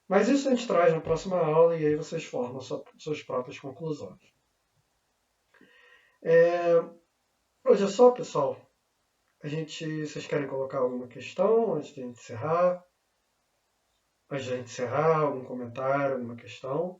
Mas isso a gente traz na próxima aula e aí vocês formam suas próprias conclusões. Hoje é só, pessoal. Vocês querem colocar alguma questão antes de a gente encerrar? Algum comentário, alguma questão?